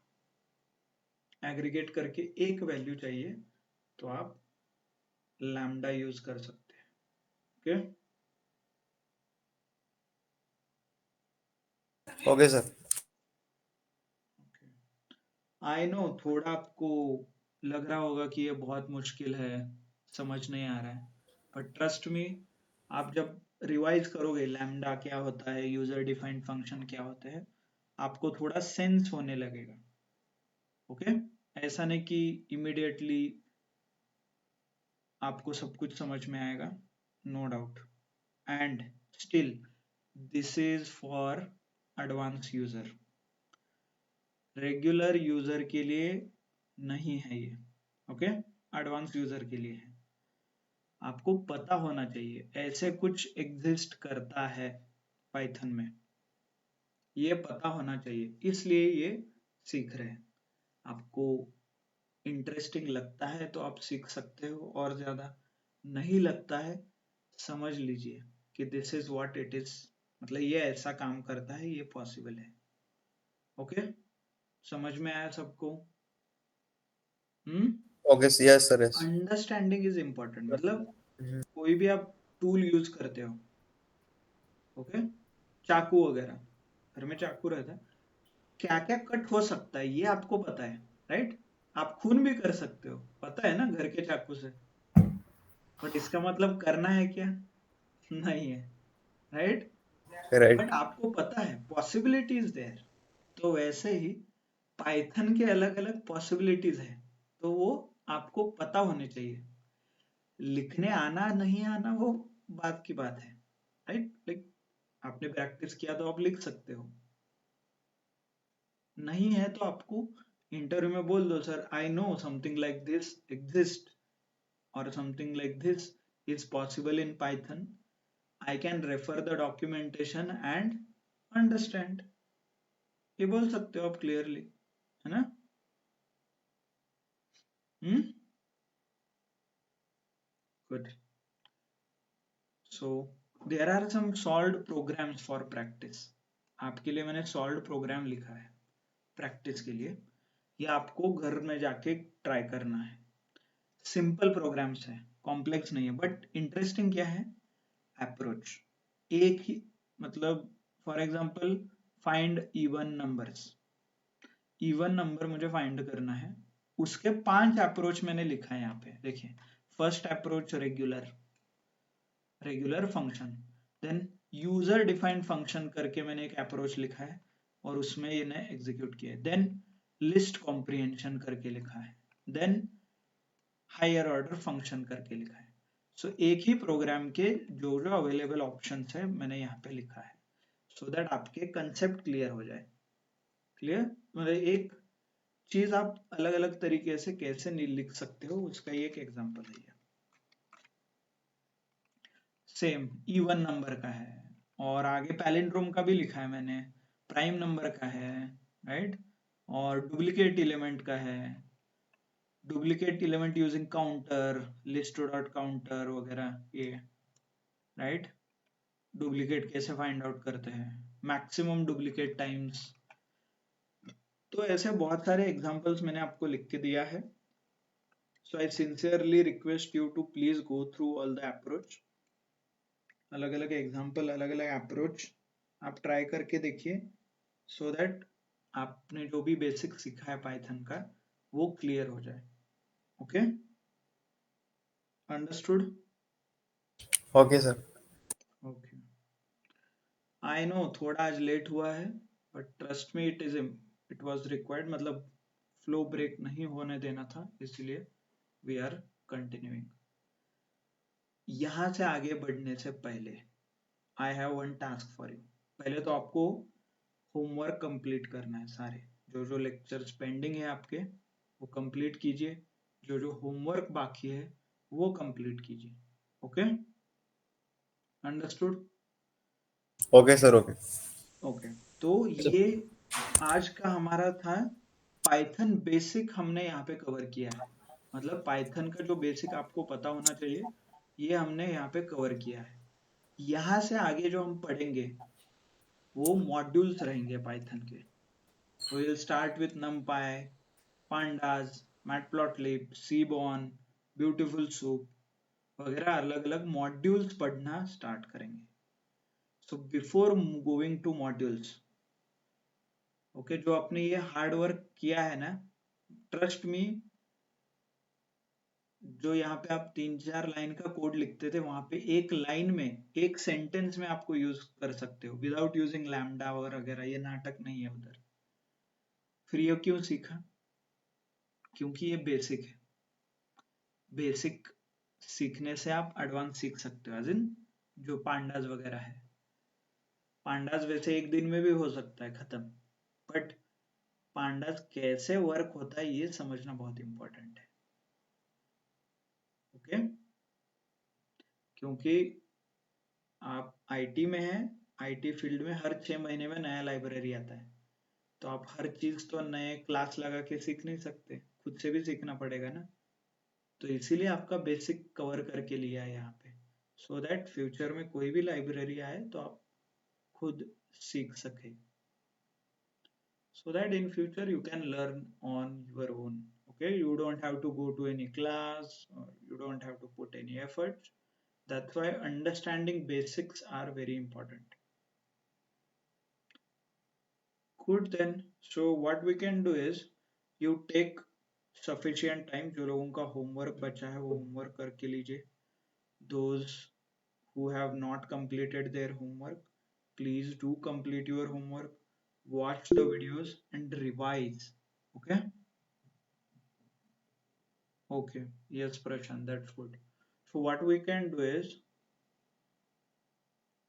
Aggregate करके एक वैल्यू चाहिए तो आप लैम्डा यूज कर सकते हैं। Okay okay sir. I no थोड़ा आपको लग रहा होगा कि ये बहुत मुश्किल है, समझ नहीं आ रहा है, बट ट्रस्ट मी, आप जब रिवाइज करोगे लैम्डा क्या होता है, यूजर डिफाइंड फंक्शन क्या होते हैं, आपको थोड़ा सेंस होने लगेगा। ओके ऐसा नहीं कि इमीडिएटली आपको सब कुछ समझ में आएगा, no doubt. And still this is for advance user, regular user के लिए नहीं है ये। ओके एडवांस यूजर के लिए है। आपको पता होना चाहिए ऐसे कुछ एग्जिस्ट करता है पाइथन में, ये पता होना चाहिए, इसलिए ये सीख रहे हैं। आपको इंटरेस्टिंग लगता है तो आप सीख सकते हो, और ज्यादा नहीं लगता है समझ लीजिए कि this is what it is, मतलब ये ऐसा काम करता है, ये पॉसिबल है। ओके समझ में आया सबको? Okay yes sir yes. Understanding is important, मतलब कोई भी आप टूल यूज करते हो, ओके चाकू वगैरह, घर में चाकू रहता है, क्या क्या कट हो सकता है ये आपको पता है, राइट? आप खून भी कर सकते हो, पता है ना, घर के चाकू से, बट इसका मतलब करना है क्या? नहीं है, राइट? राइट। बट आपको पता है पॉसिबिलिटीज देयर। तो वैसे ही पाइथन के अलग अलग पॉसिबिलिटीज है, तो वो आपको पता होने चाहिए। लिखने आना नहीं आना वो बात की बात है, राइट? लाइक आपने प्रैक्टिस किया तो आप लिख सकते हो, नहीं है तो आपको इंटरव्यू में बोल दो sir I know something like this exist और something like this is possible in Python, I can refer the documentation and understand, ये बोल सकते हो आप क्लियरली, है ना? Good. So there are some solved programs for practice, आपके लिए मैंने सॉल्व्ड प्रोग्राम लिखा है प्रैक्टिस के लिए, ये आपको घर में जाके ट्राई करना है। सिंपल प्रोग्राम्स है, कॉम्प्लेक्स नहीं है, बट इंटरेस्टिंग क्या है, अप्रोच एक ही, मतलब for example find even numbers, even number मुझे फाइंड करना है, उसके 5 अप्रोच मैंने लिखा है यहाँ पे, देखिए। First approach regular, regular function, then user defined function करके मैंने एक अप्रोच लिखा है और उसमें इन्हें एग्जीक्यूट किया है, देन लिस्ट कॉम्प्रिहेंशन करके लिखा है, देन हायर ऑर्डर फंक्शन करके लिखा है। सो एक ही प्रोग्राम के जो जो अवेलेबल ऑप्शंस है मैंने यहाँ पे लिखा है, सो दैट आपके कंसेप्ट क्लियर हो जाए। क्लियर, मतलब एक चीज आप अलग अलग तरीके से कैसे नहीं लिख सकते हो, उसका ये एक एग्जांपल है। सेम इवन नंबर का है, और आगे पैलिंड्रोम का भी लिखा है मैंने, प्राइम नंबर का है, राइट? और डुप्लीकेट एलिमेंट का है, duplicate element using counter, list dot counter वगैरह ये, राइट? डुप्लीकेट कैसे फाइंड आउट करते हैं, मैक्सिमम डुप्लीकेट टाइम्स, तो ऐसे बहुत सारे एग्जांपल्स मैंने आपको लिख के दिया है। So I sincerely request you to please go through all the approach, अलग अलग एग्जांपल, अलग अलग अप्रोच आप ट्राई करके देखिए, सो दैट आपने जो भी बेसिक सीखा है पाइथन का वो क्लियर हो जाए। Okay understood? Okay sir. Okay, I know थोड़ा आज लेट हुआ है, but trust me it was required, मतलब फ्लो ब्रेक नहीं होने देना था, इसलिए वी आर कंटिन्यूइंग। यहाँ से आगे बढ़ने से पहले I have one task for you. पहले तो आपको होमवर्क कंप्लीट करना है, सारे जो जो लेक्चर्स पेंडिंग है आपके वो कंप्लीट कीजिए, जो जो होमवर्क बाकी है वो कंप्लीट कीजिए। Okay, understood? Okay sir. Okay. Okay, तो ये आज का हमारा था पाइथन बेसिक, हमने यहाँ पे कवर किया है। मतलब पाइथन का जो बेसिक आपको पता होना चाहिए ये हमने यहाँ पे कवर किया है। यहाँ से आगे जो हम पढ़ेंगे वो मॉड्यूल्स रहेंगे पाइथन के। We will start with numpy, pandas, matplotlib, seaborn, beautiful soup वगैरह अलग अलग मॉड्यूल्स पढ़ना स्टार्ट करेंगे। So before going two modules, okay, जो आपने ये हार्ड वर्क किया है ना, ट्रस्ट मी, जो यहाँ पे आप 3-4 लाइन का कोड लिखते थे वहां पे एक लाइन में, एक सेंटेंस में आपको यूज कर सकते हो विदाउट यूजिंग लैम्डा वगैरह। ये नाटक नहीं है उधर। फिर ये क्यों सीखा? क्योंकि ये बेसिक है। बेसिक सीखने से आप एडवांस सीख सकते हो, एज इन जो पांडास वगैरह है। पांडास वैसे एक दिन में भी हो सकता है खत्म, बट पांडास कैसे वर्क होता है ये समझना बहुत इंपॉर्टेंट है। ओके, क्योंकि आप आईटी में हैं, आईटी फील्ड में हर 6 महीने में नया लाइब्रेरी आता है, तो आप हर चीज तो नए क्लास लगा के सीख नहीं सकते, खुद से भी सीखना पड़ेगा ना। तो इसीलिए आपका बेसिक कवर करके लिया है यहाँ पे, सो दैट फ्यूचर में कोई भी लाइब्रेरी आए तो आप खुद सीख सके, so that in future you can learn on your own. Okay, you don't have to go to any class, or you don't have to put any effort. That's why understanding basics are very important. Good, then so what we can do is you take sufficient time, जो लोगों का homework बचा है वो homework करके लीजिए। Those who have not completed their homework, please do complete your homework, watch the videos and revise. Okay. Okay, yes, Prashant, that's good. So what we can do is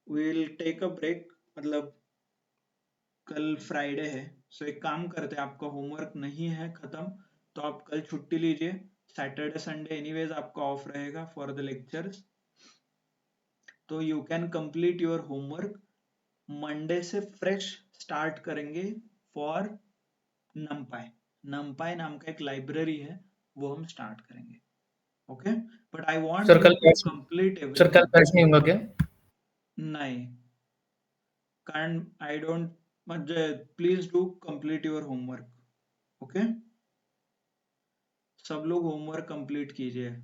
we'll take a break, मतलब कल Friday है, सो एक काम करते हैं, आपका homework नहीं है खत्म तो आप कल छुट्टी लीजिए। सैटरडे संडे एनीवेज आपका ऑफ रहेगा फॉर द लेक्चर्स, तो you can complete your homework. Monday से फ्रेश स्टार्ट करेंगे फॉर नमपाई। नमपाई नाम का एक लाइब्रेरी है, वो हम स्टार्ट करेंगे। Okay, but I want sir you कल टू बैच कंप्लीट सर कल एवरीथिंग। बैच नहीं होगा क्या? नहीं, कारण आई डोंट, म्हणजे please do complete your homework. Okay, सब लोग होमवर्क कंप्लीट कीजिए।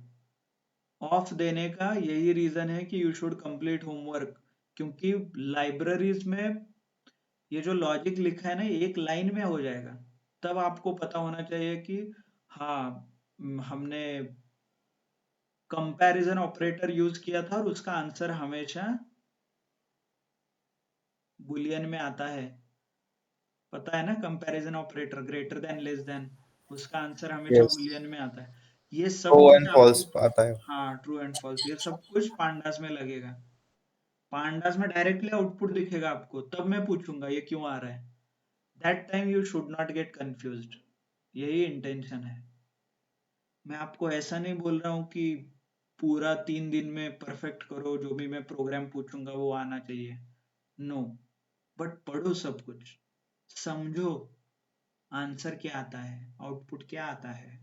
ऑफ देने का यही रीजन है कि यू शुड कंप्लीट होमवर्क, क्योंकि लाइब्रेरीज में ये जो लॉजिक लिखा है ना ये एक लाइन में हो जाएगा, तब आपको पता होना चाहिए कि हाँ हमने कंपैरिजन ऑपरेटर यूज किया था और उसका आंसर हमेशा बुलियन में आता है। पता है ना, comparison operator greater than less than, उसका आंसर हमेशा यस। बुलियन में आता है। ये सब ट्रू कुछ एंड आपको, फॉल्स आता है। हाँ ट्रू एंड फॉल्स, ये सब कुछ पांडास में लगेगा। पांडास में डायरेक्टली आउटपुट दिखेगा आपको, तब मैं पूछूंगा ये क्यों आ रहा है। That time you should not gate confused, यही इंटेंशन है। मैं आपको ऐसा नहीं बोल रहा हूँ कि पूरा 3 दिन में परफेक्ट करो, जो भी मैं प्रोग्राम पूछूंगा वो आना चाहिए, नो, बट पढ़ो सब कुछ, समझो आंसर क्या आता है, आउटपुट क्या आता है,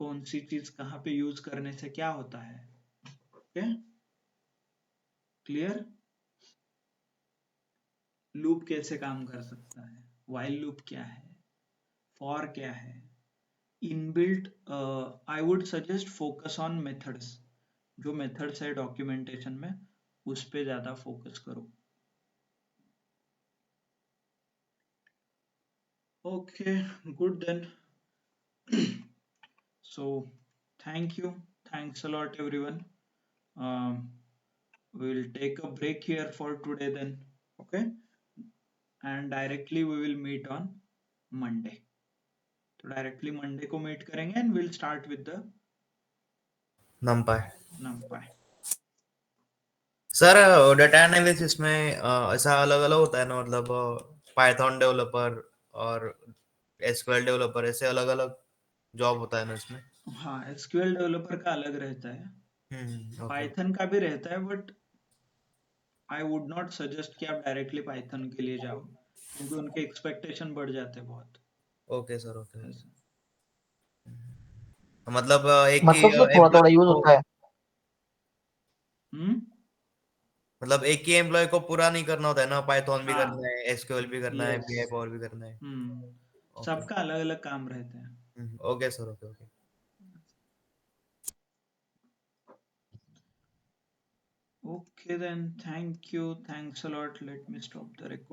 कौन सी चीज कहाँ पे यूज करने से क्या होता है। Okay, clear? लूप कैसे काम कर सकता है, व्हाइल लूप क्या है, फॉर क्या है, inbuilt. I would suggest focus on methods, जो मेथड्स है डॉक्यूमेंटेशन में उस पे ज्यादा फोकस करो। Okay, good then. So thank you, thanks a lot, everyone. We'll take a break here for today then. Okay, and directly we will meet on Monday. तो directly Monday को meet करेंगे and will start with the numpy numpy. Sir data analysis में ऐसा अलग अलग होता है ना, मतलब पाइथन डेवलपर और एसक्यूएल डेवलपर ऐसे अलग अलग जॉब होता है ना इसमें? हाँ, एसक्यूएल डेवलपर का अलग रहता है, ओके। पाइथन का भी रहता है, but I would not suggest कि आप डायरेक्टली पाइथन के लिए जाओ क्योंकि उनके एक्सपेक्टेशन बढ़ जाते हैं बहुत. Okay sir, okay. ऐसा. मतलब एक ही मतलब सर थोड़ा थोड़ा एम्प्लॉय यूज को, होता है। हम्म. मतलब एक ही एम्प्लॉय को पूरा नहीं करना होता है ना, पाइथन भी हाँ. करना है, एसक्यूएल भी करना है, यस. पीआई पावर भी करना है। ओके। सबका अलग अलग काम रहते हैं. Okay sir, okay okay. Okay then, thank you, thanks a lot. Let me stop the recording.